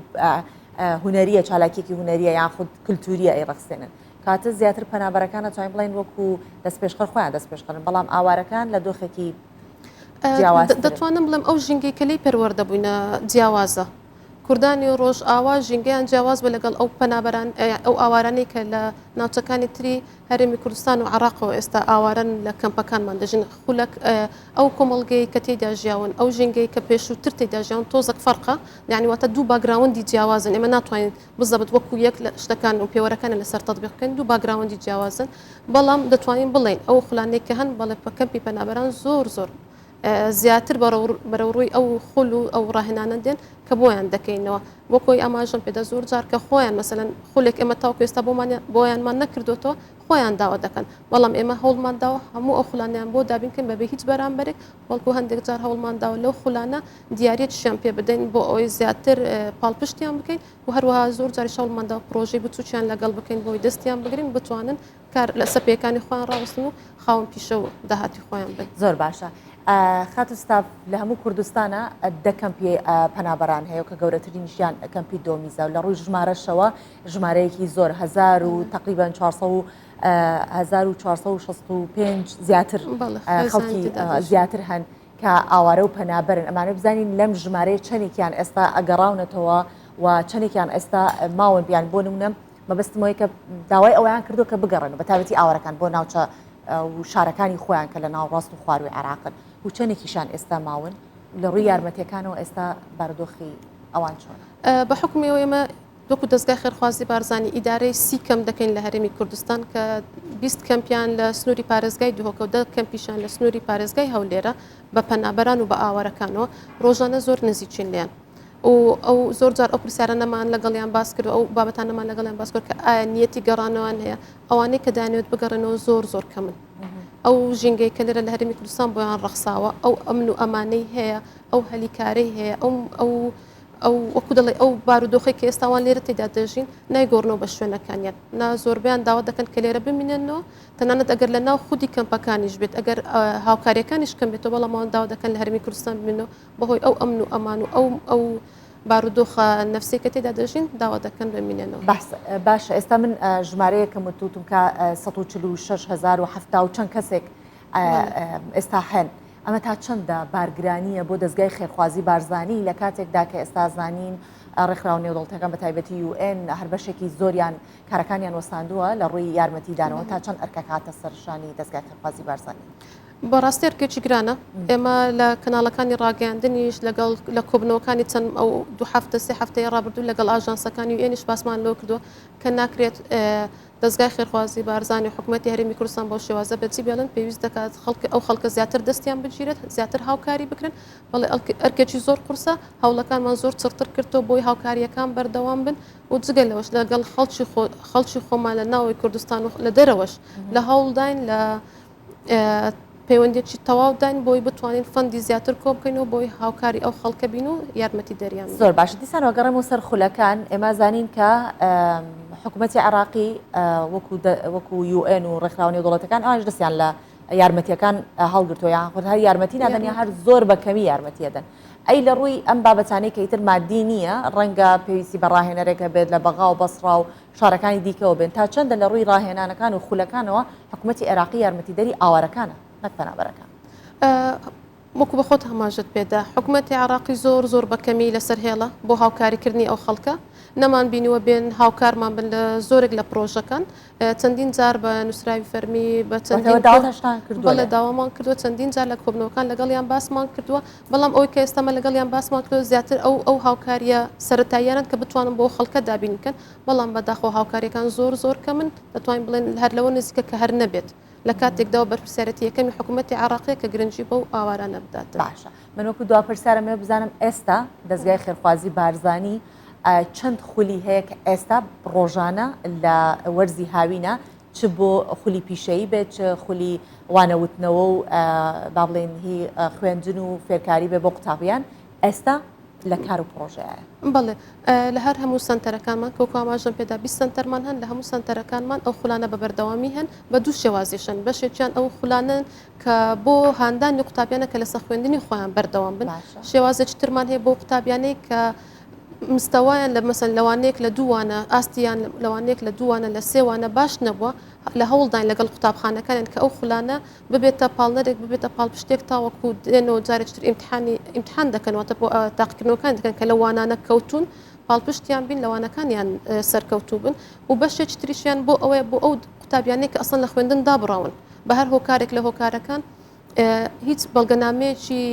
هوەریە چالاکیێکی هوەریە یان خود کللتوریە ئەیڕەخسێنن کاتە زیاتر پەنابەرەکان ناتوانین بڵێن وەکو دەست پێشخەر خۆیان دەست پێشخەرن بەڵام ئاوارەکان لە دۆخێکی دەتوانم بڵێم ئەو ژینگەی کە لی پەروەردە بووینە جیاوازە کوردانی و ڕۆژ ئاوا ژینگەیان جیاواز بە لەگەڵ ئەو پەنابەران ئەو ئاوارانەی کە لە ناوچەکانی تری هەرێمی کوردستان و عراقەوە ئێستا ئاوارن لە کەمپەکانمان دەژین خولک ئەو کۆمەڵگەی کە تێدا ژیاون ئەو ژینگەی کە پێشووتر تێدا ژیاون تۆزێک فەرقە یعنی واتە دوو باگراوەندی جیاوازن ئێمە ناتوانین بزەبت وەکو یەک لە شتەکان و پێوەرەکانە لەسەر تەطبیق بکەین دوو باگراوەندی جیاوازن بەڵام دەتوانین بڵێن ئەو خولانێک کە هەن بەڵێ کەمپی پەنابەران زۆر زیاتر بەرەوڕووی ئەو خول و ئەو ڕاهێنانە دێن کە بۆیان دەکەینەوە وەکۆی ئاماژم پێدا زۆر جار کە خۆیان مەسەلەن خولێک ئێمە تاوکو ئێستا بۆیانمان نەکردوەوە خۆیان داوا دەکەن بەڵام ئێمە هەوڵمان داوە هەموو ئەو خولانیان بۆ دابینکەن بەبێ هیچ بەرامبەرێک بەڵکو هەندێک جار هەوڵمان داوە لەو خولانە دیارێتیان پێ بدەین بۆ ئەوەی زیاتر پاڵپشتیان بکەین و هەروەها زۆر جاری شەوڵمان داوە پرۆژەی بچووکیان لەگەڵ بکەین بۆی دەستیان بگرین بتوانن کار لە سەپیەکانی خۆیان ڕاوستن و خاوەن پیشە و داهاتی خۆیان بن زۆر باشە. خاتوستاف لە هەموو کوردستانە دە کەمپی پەنابەران هەیە کە گەورەترینیشیان کەمپی دۆمیزە و لە ڕووی ژمارەشەوە ژمارەیەکی زۆر 1000 و تقریبان 1465 زیاتر خەڵکی زیاتر هەن کە ئاوارە و پەنابەرن ئەمانە بزانین لەم ژمارەیە چەندێکیان ئێستا ئەگەڕاونەتەوە و چەندێکیان ئێستا ماون بیان بۆ نمونە مەبەستمەوەی کە داوای ئەویان کردو کە بگەڕن بە تایبەتی ئاوارەکان بۆ ناوچە و شارەکانی خۆیان کە لە ناوڕاست و خواروی عراقن و چەندێکیشان ئێستا ماون لە ڕووی یارمەتیەکانەوە ئێستا بارودۆخی ئەوان چۆن بە حکومیەوە ئێمە وەکو دەستگای خێرخوازی بارزانانی ئیدارەی 30 کەم دەکەین لە هەرێمی کوردستان کە 20 کەمپیان لە سنووری پارێزگای دوهۆکە و 10 کەمپیشان لە سنووری پارێزگای هەولێرە بە پەنابەران و بە ئاوارەکانەوە ڕۆژانە زۆر نزیکین لیان و ئەو زۆر جار ئەو پرسیارانەمان لەگەڵیان باس کرد ئەو بابەتانەمان لەگەڵیان باس کرد کە ئایا نیەتی گەڕانەوەیان هەیە ئەوانەی کە دانێت بگەڕێنەوە زۆر کەمن ئەو ژینگەی کە لێرە لە هەرێمی کوردستان بۆیان ڕەخساوە ئەو ئەمن و ئەمانەی هەیە ئەو هەلیکارەی هەیە ئەو وەکو دەڵێ ئەو بارودۆخی کە ئێستاوان لێرە تێدا دەژین نایگۆڕنەوە بە شوێنەکانیان نا زۆربیان داوا دەکەن کە لێرە بمینێنەوە تەنانەت ئەگەر لە ناو خودی کەمپەکانیش بێت ئەگەر هاوکاریەکانیش کەم بێتەوە بەڵام داوا دەکەن لە هەرێمی کوردستان بمێنەوە بەهۆی ئەو ئەمن و ئەمان و ئەو بارودۆخە نفسی کە تێدا دەژین داوا دەکەن بمینێنەوە باشە ئێستا من ژمارەیەکەم وتوتم کە 146,070 و چەند کەسێک ئێستا هەن ئەمە تا چەندە بارگرانیە بۆ دەستگای خێرخوازی بارزانی لە کاتێکدا کە ئێستا زانین ڕێکخراو نێودەوڵەتەکان بە تایبەتی UN هەر بەشێکی زۆریان کارەکانیان وەستاندووە لە ڕووی یارمەتیدانەوە تا چەند ئەرکەک هاتە سەرشانی دەستگای خێرخوازی بارزانی بەڕاستی ئەرکێکی گرانە ئێمە لە کەناڵەکانی ڕاگەاندنیش لەگەڵ لە کۆبنەوەکانی چەند ئەو 2 هەفتە 3 هەفتەی ڕابردوو لەگەڵ ئاژانسەکانی UNش باسمان لۆ کردووە کە ناکرێت دەستگای خێرخوازی بارزانی و حکوومەتی هەرێمی کوردستان بۆ شێوازە بەچی بێڵن پێویست دەکات ئەو خەڵکە زیاتر دەستیان بگیرێت زیاتر هاوکاری بکرن بەڵێ ئەرکێکی زۆر قورسە هەوڵەکانمان زۆر چڕتر کردەوە بۆی هاوکاریەکان بەردەوام بن و جگەل لەوەش لەگەڵ خەڵکی خۆمان لە ناوی کوردستان و لە دەرەوەش لە هەوڵداین لە پەیوەندێکی تەواوداین بۆی بتوانین فەندی زیاتر کۆ بکەینەوە بۆی هاوکاری ئەو خەڵکە بین و یارمەتی دەریان زۆر باش دیسان وەگەڕێمەوە سەر خولەکان ئێمە زانین کە حکوومەتی عراقی وەکو UN و ڕێکخراو نێودەوڵەتەکان ئەوانش دەستیان لە یارمەتیەکان هەڵگرتووە یان خۆ هەر یارمەتی نادەن یا هەر زۆر بە کەمی یارمەتیەدەن ئەی لە ڕووی ئەم بابەتانەی کە ئیتر مادی نییە ڕەنگە پێویستی بە ڕاهێنەرێکە بێت لە بەغا و بەسڕا و شارەکانی دیکەوە بێن تا چەندە لە ڕووی ڕاهێنانەکان و خولەکانەوە حکوومەتی عێراقی یارمەتیدەری ئاوارەکانە نەک پەنابەرەکان وەکو بە خۆت هەماژت پێدا حکوومەتی عراقی زۆر بەکەمی لەسەر هێڵە بۆ هاوکاریکردنی ئەو خەڵکە نەمان بینیوە بێن هاوکارمان بن لە زۆرێک لە پرۆژەکان چەندین جار بە نووسراوی فەرمی بە چەندین داوامان کردووە چەندین جار لە کۆبنەوەکان لەگەڵیان باسمان کردووە بەڵام ئەوی کە ئێستامە لەگەڵیان باسمان کردو زیاتر ئەو هاوکاریە سەرەتاییانن کە بتوانم بۆ خەڵکە دابینکەن بەڵام بەداخۆ هاوکاریەکان زۆر کەمن دەتوانین بڵێن هەر لەوە نزیکە کە هەر نەبێت لە کاتێکدا بەرپرسیارەتی یەکەمی حکوومەتی عراقیە کە گرنگی بەو ئاوارانە بدات باشە من وەکو دوا پرسیارەمە بزانم ئێستا دەستگای خێرخوازی بارزانی چەند خولی هەیە کە ئێستا ڕۆژانە لە وەرزی هاوینە چ بۆ خولی پیشەیی بێت چ خولی وانەوتنەوە و با بڵێن هی خوێندن و فێرکاری بێ بۆ قوتابیان ئێستا لە کار و پرۆژەیە بڵێ لە هەر هەموو سنتەرەکانمان کۆکو ئاماژەم پێدا 20 سنتەرمان هەن لە هەموو سنتەرەکانمان ئەو خولانە بە بەردەوامی هەن بە دوو شێوازیشن بەشێکیان ئەو خولانن کە بۆ هاندانی قوتابیانە کە لەسەر خوێندنی خۆیان بەردەوام بن شێوازێکی ترمان هەیە بۆ قوتابیانەی کە مستوایان لە مەسەن لەوانەیەک لە دووانە ئاستیان لەوانەیەک لە دووانە لە سێوانە باش نەبووە لە هەوڵدان لەگەڵ قوتابخانەکانیان کە ئەو خولانە ببێتە پاڵنەرێک ببێتە پاڵ پشتێک تاوەکو دێنەوە جارێکتر ئیمتحان دەکەنەوە بۆ تاقیکردنەوەکان دەکەن کە لەوانانە کەوتون پاڵپشتیان بین لەوانەکانیان سەرکەوتوو بن و بەشێک تریشیان بۆ ئەوەیە بۆ ئەو قوتابیانێک کە ئەسڵن لە خوێندن دابڕاون بە هەر هۆکارێک لە هۆکارەکان هیچ بەڵگەنامەیەکی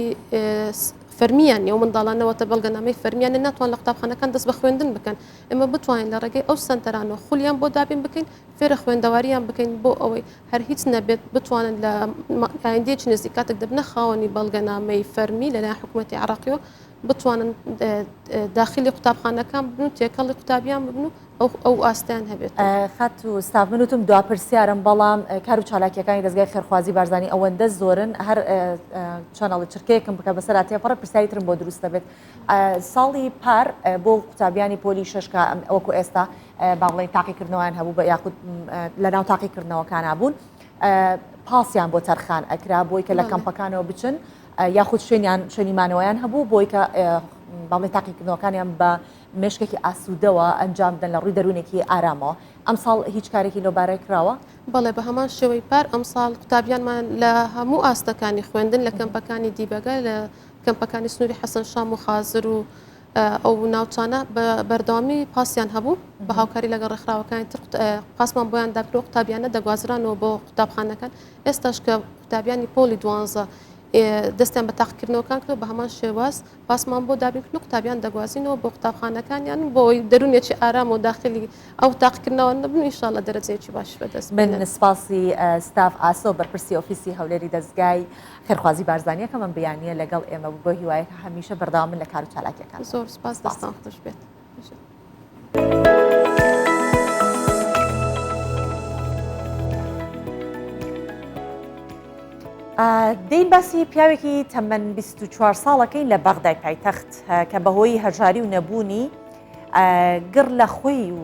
فەرمیان نیە و منداڵانەوەتە بەڵگەنامەی فەرمیانە ناتوان لە قوتابخانەکان دەست بە خوێندن بکەن ئێمە بتوانین لە ڕێگەی ئەو سنتەرانەوە خولیان بۆ دابین بکەین فێرە خوێندەواریان بکەین بۆ ئەوەی هەر هیچ نەبێت بتوانن لە ئایندێکی نزیک کاتێک دەبنە خاوەنی بەڵگەنامەی فەرمی لەلایەن حکوومەتی عراقیەوە بتوانن داخلی قوتابخانەکان ببن و تێکەڵی قوتابیان ببن و ئەو ئاستیان هەبێت خەت و ستاف منوتم دوا پرسیارم بەڵام کار و چالاکیەکانی دەستگای خێرخوازی بارزانانی ئەوەندە زۆرن هەر چەنەڵی چرکەیەکم بکە بەسەر پڕە پرسیاریترم بۆ دروستە بێت ساڵی پار بۆ قوتابیانی پۆلی شەشکە ئەوەکو ئێستا باڵی تاقیکردنەوەیان هەبوو بە یاخود لە ناو تاقیکردنەوەکان هەبوون پاسیان بۆ تەرخان ئەکرا بۆی کە لە کەمپەکانەوە بچن یاخود شوێنی مانەوەیان هەبوو بۆی کە باڵی تاقیکردنەوەکانیان بە مشکێکی ئاسوودەوە ئەنجام بدەن لە ڕووی دەروونێکی ئارامەوە ئەم ساڵ هیچ کارێکی لەبارەی کراوە بەڵێ بە هەمان شێوەی پار ئەم ساڵ قوتابیانمان لە هەموو ئاستەکانی خوێندن لە کەمپەکانی دیبەگە لە کەمپەکانی سنووری حەسەن شام و خازر و ئەو ناوچانە بەردەوامی پاسیان هەبوو بە هاوکاری لەگەڵ ڕێکخراوەکانی تر پاسمان بۆیان داکرۆ قوتابیانە دەگوازرانەوە بۆ قوتابخانەکان ئێستاش کە قوتابیانی پۆلی دوانزە دەستیان بە تاقیکردنەوەکان کرد بە هەمان شێواز پاسمان بۆ دابینکردن قوتابیان دەگوازینەوە بۆ قوتابخانەکانیان بۆی دەروونێکی ئارام و داخلی ئەو تاقیکردنەوە نەبن ئینشاڵە دەرەجەیەکی باش بەدەست من سپاسی ستاف ئاسۆ بەرپرسی ئۆفیسی هەولێری دەستگای خێرخوازی بارزانانیە کە من بیانیە لەگەڵ ئێمە بۆ هیوایەکە هەمیشە بەردەوام من لە کار و چالاکیەکان زۆر سپاس دەستان خوش بێت. دەین باسی پیاوێکی تەمەەن 24 ساڵەکەین لە بەغدای پایتەخت کە بەهۆی هەژاری و نەبوونی گڕ لە خۆی و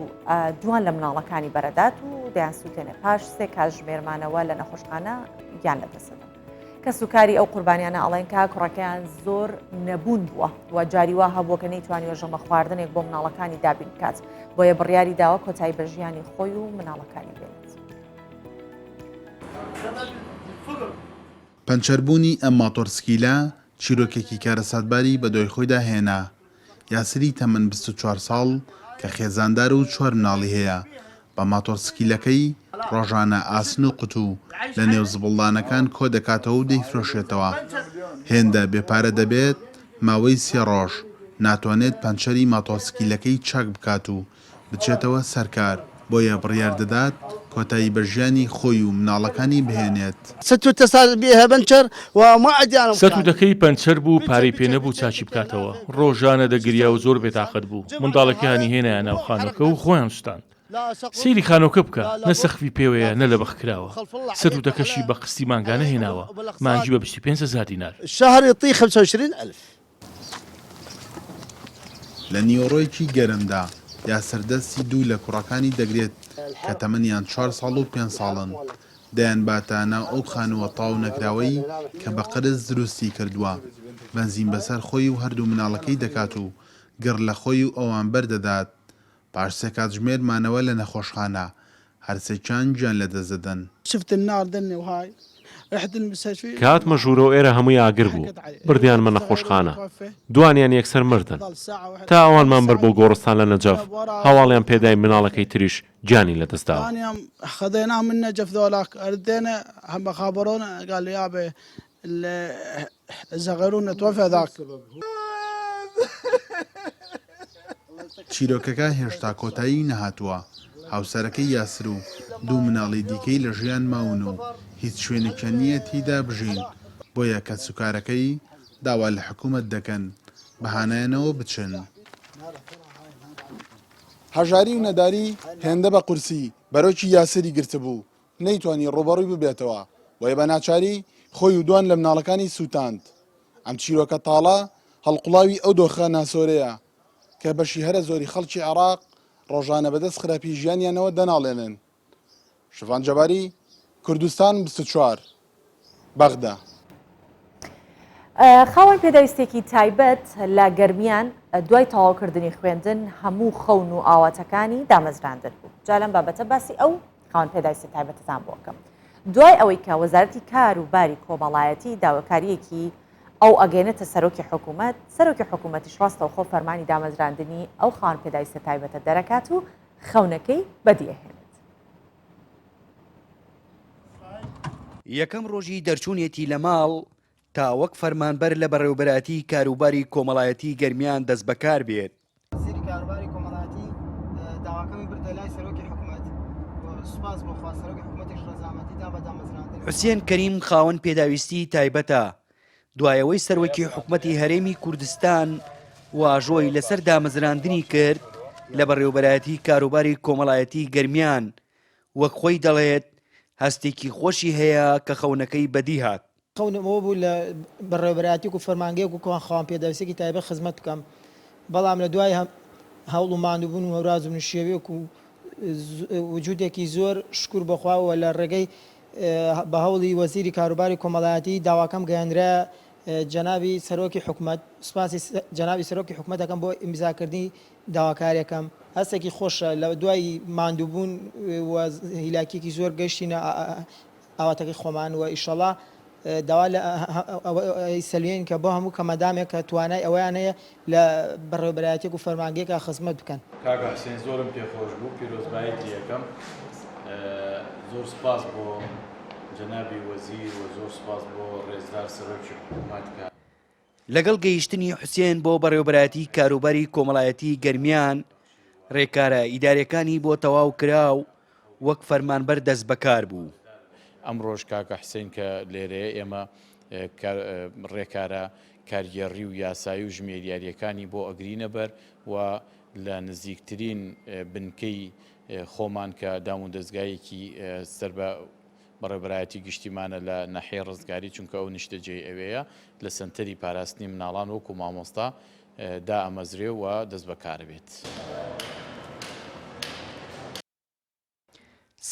دوان لە مناڵەکانی بەرەدات و دەیان سووتێنە پاش سێ کاتژمێرمانەوە لە نەخۆشخانە گیان لەدەسەدا کە سوکاری ئەو قوربانیانە ئەڵێن کا کوڕەکەیان زۆر نەبوون بووە و جاری وا هەبووە کە نەیتوانی ژەمە خواردنێک بۆ مناڵەکانی دابین بکات بۆیە بڕیاری داوە کۆتایی بە ژیانی خۆی و مناڵەکانی بێت. پەنچەربوونی ئەم ماتۆرسکیلە چیرۆکێکی کارەساتباری بە دۆی خۆیدا هێنا یاسری تەمەن 24 ساڵ کە خێزاندار و 4 مناڵی هەیە بە ماتۆرسکیلەکەی ڕۆژانە ئاسن و قوتوو لە نێو زبڵدانەکان کۆ دەکاتەوە و دەیفرۆشێتەوە هێندە بێپارە دەبێت ماوەی 3 ڕۆژ ناتوانێت پەنچەری ماتۆرسکیلەکەی چاک بکات و بچێتەوە سەرکار بۆیە بڕیار دەدات کۆتایی بە ژیانی خۆی و مناڵەکانی بهێنێت. سەتودەکەی پەنچەر بوو پارەی پێ نەبوو چاچی بکاتەوە ڕۆژانە دەگریا و زۆر بێتاقەت بوو منداڵەکانی هێنایان ناو خانۆکە و خۆیان سوستان سەیری خانۆکە بکە نە سەخفی پێوەیە نە لە بەخکراوە سەتودەکەشی بە قستی مانگانە هێناوە مانگی بە 25,000 دینار لە نیوەڕۆیەکی گەرمدا یا سەردەستی دوو لە کوڕەکانی دەگرێت کە تەمەنیان 4 ساڵ و 5 ساڵن دەیان باتانە ئەو خانووە تاو نەکراوەی کە بە قرس دروستی کردووە بەنزین بەسەر خۆی و هەردوو مناڵەکەی دەکات و گڕ لە خۆی و ئەوان بەردەدات پاش سێ کاتژمێر مانەوە لە نەخۆشخانە هەرسێکیان گیان لەدەستدەدەن. کاتمە ژوورۆ ئێرە هەمووی ئاگر بوو بردیانمە نەخۆشخانە دوانیان یەکسەر مردن تا ئەوانمان بەر بۆ گۆڕستان لە نەجەف هەواڵیان پێدای مناڵەکەی تریش جانی لەدەستداوە. خذيناه من نجف ذولاك ردينا هم خابرونا قال يا ابي الصغيرون توفى ذاك. چیرۆکەکە هێشتا کۆتایی نەهاتووە هاوسەرەکەی یاسر و دوو مناڵی دیکەی لە ژیان ماون و هیچ شوێنێکە نییە تیدا بژین بۆیە کە سوکارەکەی داوا لە حکوومەت دەکەن بەهانایانەوە بچن. هەژاری و نەداری هێندە بە قورسی بەرەوکی یاسری گرتبوو نەیتوانی ڕۆبەڕووی ببێتەوە وەیە بە ناچاری خۆی و دوان لە مناڵەکانی سووتاند. ئەم چیرۆکە تاڵە هەڵقوڵاوی ئەو دۆخە ناسۆرەیە کە بەشی هەرە زۆری خەڵکی عێراق ڕۆژانە بەدەست خراپی ژیانیانەوە دەناڵێنن. شڤان جەباری کوردستان 24 بەغدا. خاوەن پێدەویستێکی تایبەت لە گەرمیان دوای تەواوکردنی خوێندن هەموو خەون و ئاواتەکانی دامەزراندن بوو. جا لەم بابەتە باسی ئەو خاوەن پێداویستی تایبەتتان بۆ بکەم. دوای ئەوەی کە وەزارەتی کار و باری کۆمەڵایەتی داواکاریەکی ئەو ئەگەێنێتە سەرۆکی حکوومەت، سەرۆکی حکوومەتیش ڕاستەوخۆ فەرمانی دامەزراندنی ئەو خاوەن پێداویستە تایبەتە دەرەکات و خەونەکەی بەدیهێنێت. یەکەم ڕۆژی دەرچوونێتی لە ماڵ تا وەک فەرمانبەر لە بەڕێوەبەراتی کاروباری کۆمەڵایەتی گەرمیان دەست بەکار بێت. وەزیری کاروباری کۆمەڵایەتی داواکەمی بردە لای سەرۆکی حکوومەت. سوپاس بۆ خوا سەرۆکی حکوومەتیش ڕەزامەتیدا بە دامەزراندن. حوسێن کەریم خاوەن پێداویستی تایبەتە. دوایەوەی سەرۆکی حکوومەتی هەرێمی کوردستان واژۆی لەسەر دامەزراندنی کرد لە بەڕێوەبەراتی کاروباری کۆمەڵایەتی گەرمیان وەک خۆی دەڵێت هەستێکی خۆشی هەیە کە خەونەکەی بەدی هات. خەونەوە بوو لە بەڕێوەبەراتی و فەرمانگەیەک و کۆن خاوەن پێداویستێکی تایبەت خزمەت بکەم، بەڵام لە دوای هەوڵ و ماندووبوون و هەوراز و شێوەیەک و وجودێکی زۆر شکر بەخواوە لە ڕێگەی بە هەوڵی وەزیری کاروباری کۆمەڵایەتی داواکەم گەیاندرا جەنابی سەرۆکی حکوومەت. سوپاسی جەنابی سەرۆکی حکوومەت دەکەم بۆ ئیمزاکردنی داواکاریەکەم. هەستێکی خۆشە لە دوای ماندووبوون و هیلاکێکی زۆر گەشتینە ئاواتەکەی خۆمان و ئیشەڵا داوا لە سەلوێن کە بۆ هەموو کەمەدامێک کە توانای ئەویان هەیە لە بەڕێوەبەرایەتێک و فەرمانگەیەکە خزمەت بکەن. کاکە حوسێن زۆرم پێخۆش بوو، پیرۆزبایەتی یەکەم. زۆر سپاس بۆ جەنابی وەزیر و زۆر سپاس بۆ ڕێزدار سەرۆکی حکوومەت کە لەگەڵ گەیشتنی حوسێن بۆ بەڕێوەبەراتی کاروباری کۆمەڵایەتی گەرمیان ڕێکارە ئیدارەکانی بۆ تەواو کراو وەک فەرمانبەر دەست بەکار بوو. ئەم ڕۆژ کاکە حوسێن کە لێرەیە ئێمە ڕێکارە کارگێڕی و یاسایی و ژمێریاریەکانی بۆ ئەگرینە بەر و لە نزیکترین بنکەی خۆمان کە دام و دەستگایەکی سەر بە بەڕێوەبەرایەتی گشتیمانە لە ناحیە ڕزگاری، چونکە ئەو نیشتە جێی ئەوەیە لە سنتەری پاراستنی مناڵان وەکو مامۆستا دا ئەمەزرێ و دەست بەکار بێت.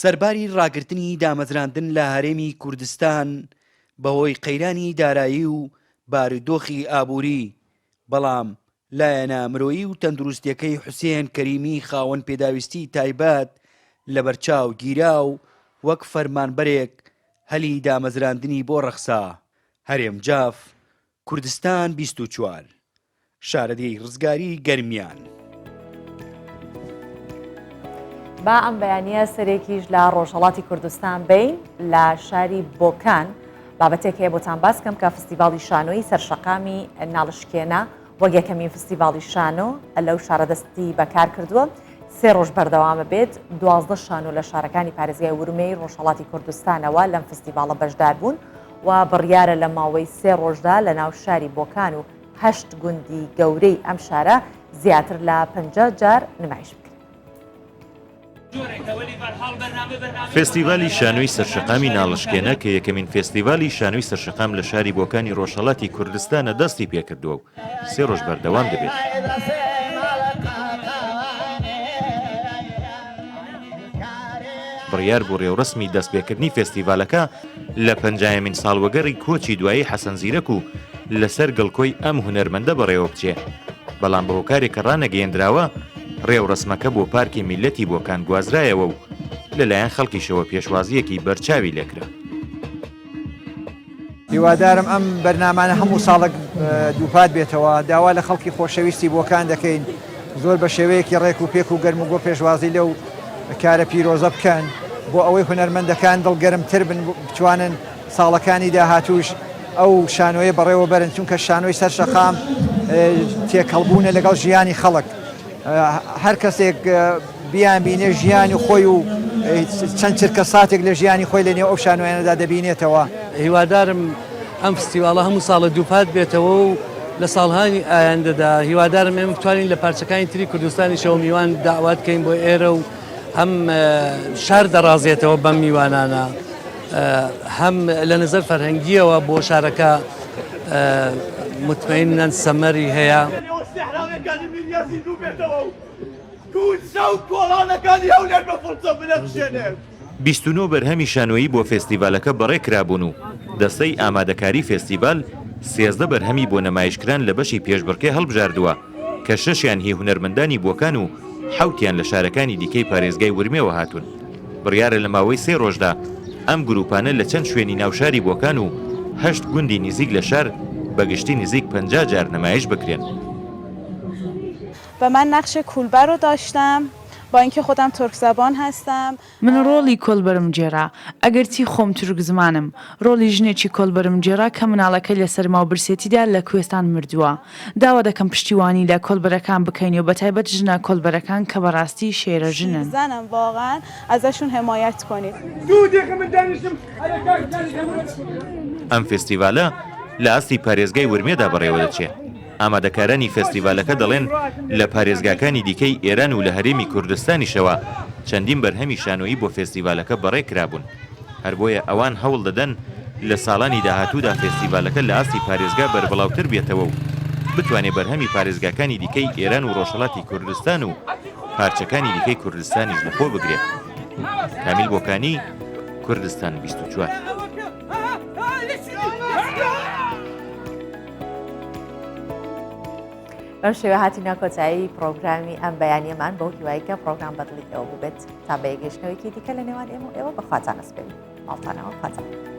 سەرباری ڕاگررتنی دامەزراندن لە هەرێمی کوردستان بەهۆی قەیرانی دارایی و بارودۆخی ئابووری، بەڵام لایەنە مرۆیی و تەندروستیەکەی حوسێن کەریمی خاوەن پێداویستی تایبەت لە بەرچاو گیرا و وەک فەرمانبەرێک هەلی دامەزراندنی بۆ ڕەخسا. هەرێم جاف، کوردستان 24 شارەدەی ڕزگاری گەرمیان. با ئەم بەیانیە سەرێکیش لە ڕۆژهەڵاتی کوردستان بین لە شاری بۆکان بابەتێک هەیە بۆتان باسکەم کە فستیڤاڵی شانۆی سەرشەقامی ناڵشکێنە وەک یەکەمین فستیڤاڵی شانۆ لەو شارە دەستی بەکار کردووە. 3 ڕۆژ بەردەوامە بێت. 12 شانۆ لە شارەکانی پارێزگای ورمەی ڕۆژهەڵاتی کوردستانەوە لەم فستیڤاڵە بەشدار بوون و بڕیارە لە ماوەی 3 ڕۆژدا لە ناو شاری بۆکان و 8 گوندی گەورەی ئەم شارە زیاتر لە 50 جار نمایش بکرێت. فێستیڤالی شانۆی سەرشەقامی ناڵشکێنە کە یەکەمین فێستیڤالی شانۆی سەرشەقام لە شاری بۆکانی ڕۆژهەڵاتی کوردستانە دەستی پێکردووە و 3 ڕۆژ بەردەوام دەبێت. بڕیار بۆ ڕێوڕسمی دەستپێکردنی فێستیڤالەکە لە 50مین ساڵوەگەڕی کۆچی دوایی حەسەن زیرەک و لەسەر گڵکۆی ئەم هونەرمەندە بەڕێوە بچێ، بەڵام بە هۆکارێک کە ڕانەگەیەندراوە ڕێوڕسمەکە بۆ پارکی میلەتی بۆکان گوازرایەوە و لەلایەن خەڵکیشەوە پێشوازیەکی بەرچاوی لێکرا. هیوادارم ئەم بەرنامانە هەموو ساڵک دووپات بێتەوە. داوا لە خەڵکی خۆشەویستی بۆکان دەکەین زۆر بە شێوەیەکی ڕێک و پێک و گەرم و بۆ پێشوازی لەو کارە پیرۆزە بکەن بۆ ئەوەی هونەرمەندەکان دڵگەرمتر بن بتوانن ساڵەکانی داهاتووش ئەو شانۆیە بەڕێوە بەرن، چونکە شانۆی سەرشەقام تێکەڵبوونە لەگەڵ ژیانی خەڵک. هەر کەسێک بیان بینێ ژیانی خۆی و چەند چرکە ساتێک لە ژیانی خۆی لە نێو ئەو شانۆیانەدا دەبینێتەوە. هیوادارم ئەم فستیڤاڵە هەموو ساڵە دووپات بێتەوە و لە ساڵهانی ئایندەدا هیوادارم ئێمە بتوانین لە پارچەکانی تری کوردستانی شەو میوان داوات بکەین بۆ ئێرە و هەم شار دەڕازێتەوە بەم میوانانە، هەم لە نظر فەرهەنگیەوە بۆ شارەکە مطمئنن سەمەری هەیە. 29 بەرهەمی شانۆیی بۆ فێستیڤالەکە بەڕێکرابوون و دەستەی ئامادەکاری فێستیڤال 13 بەرهەمی بۆ نەمایشکران لە بەشی پێشبڕکێ هەڵبژاردووە کە 6یان هی هونەرمەندانی بۆکان و 7یان لە شارەکانی دیکەی پارێزگای ورمێەوە هاتوون. بڕیارە لە ماوەی 3 ڕۆژدا ئەم گروپانە لە چەند شوێنی ناوشاری بۆکان و 8 گوندی نزیک لە شار بەگشتی نزیک 50 جار نمایش بکرێن. و من نقش کولبەر رو داشتم با اینکه خودم ترک زبان هستم. من ڕۆڵی کۆلبەرم جێرا ئەگەرچی خۆم تورک زمانم ڕۆڵی ژنێکی کۆلبەرم جێرا کە مناڵەکە لە سەرما و برسێتیدا لە کوێستان مردووە. داوا دەکەم پشتیوانی لە کۆلبەرەکان بکەین و بەتایبەت ژنە کۆلبەرەکان کە بەڕاستی شێرە ژنن. زنم واقعا ازشون حمایت کنید. ئەم فستیڤالە لە ئاستی پارێزگای ورمێدا بەڕێوە دەچێت. ئامادەکارانی فستیڤالەکە دەڵێن لە پارێزگاکانی دیکەی ئێران و لە هەرێمی کوردستانیشەوە چەندین بەرهەمی شانۆیی بۆ فستیڤالەکە بەڕێ کرابوون. هەر بۆیە ئەوان هەوڵ دەدەن لە ساڵانی داهاتوودا فستیڤالەکە لە ئاستی پارێزگا بەربڵاوتر بێتەوە و بتوانێت بەرهەمی پارێزگاکانی دیکەی ئێران و ڕۆژهەڵاتی کوردستان و پارچەکانی دیکەی کوردستانیش لەخۆ بگرێت. کامیل بۆکانی، کوردستان 24. بەم شێوە هاتینا کۆتایی پرۆگرامی ئەم بەیانیەمان بۆ هیوایی کە پرۆگرام بەدڵی ئەوە ببێت تا بە یەگەشتنەوەیکی دیکە لە نێوان ئێمە و ئێوە بەخواتان ئەسپێن. ماڵتانەوە خواتان.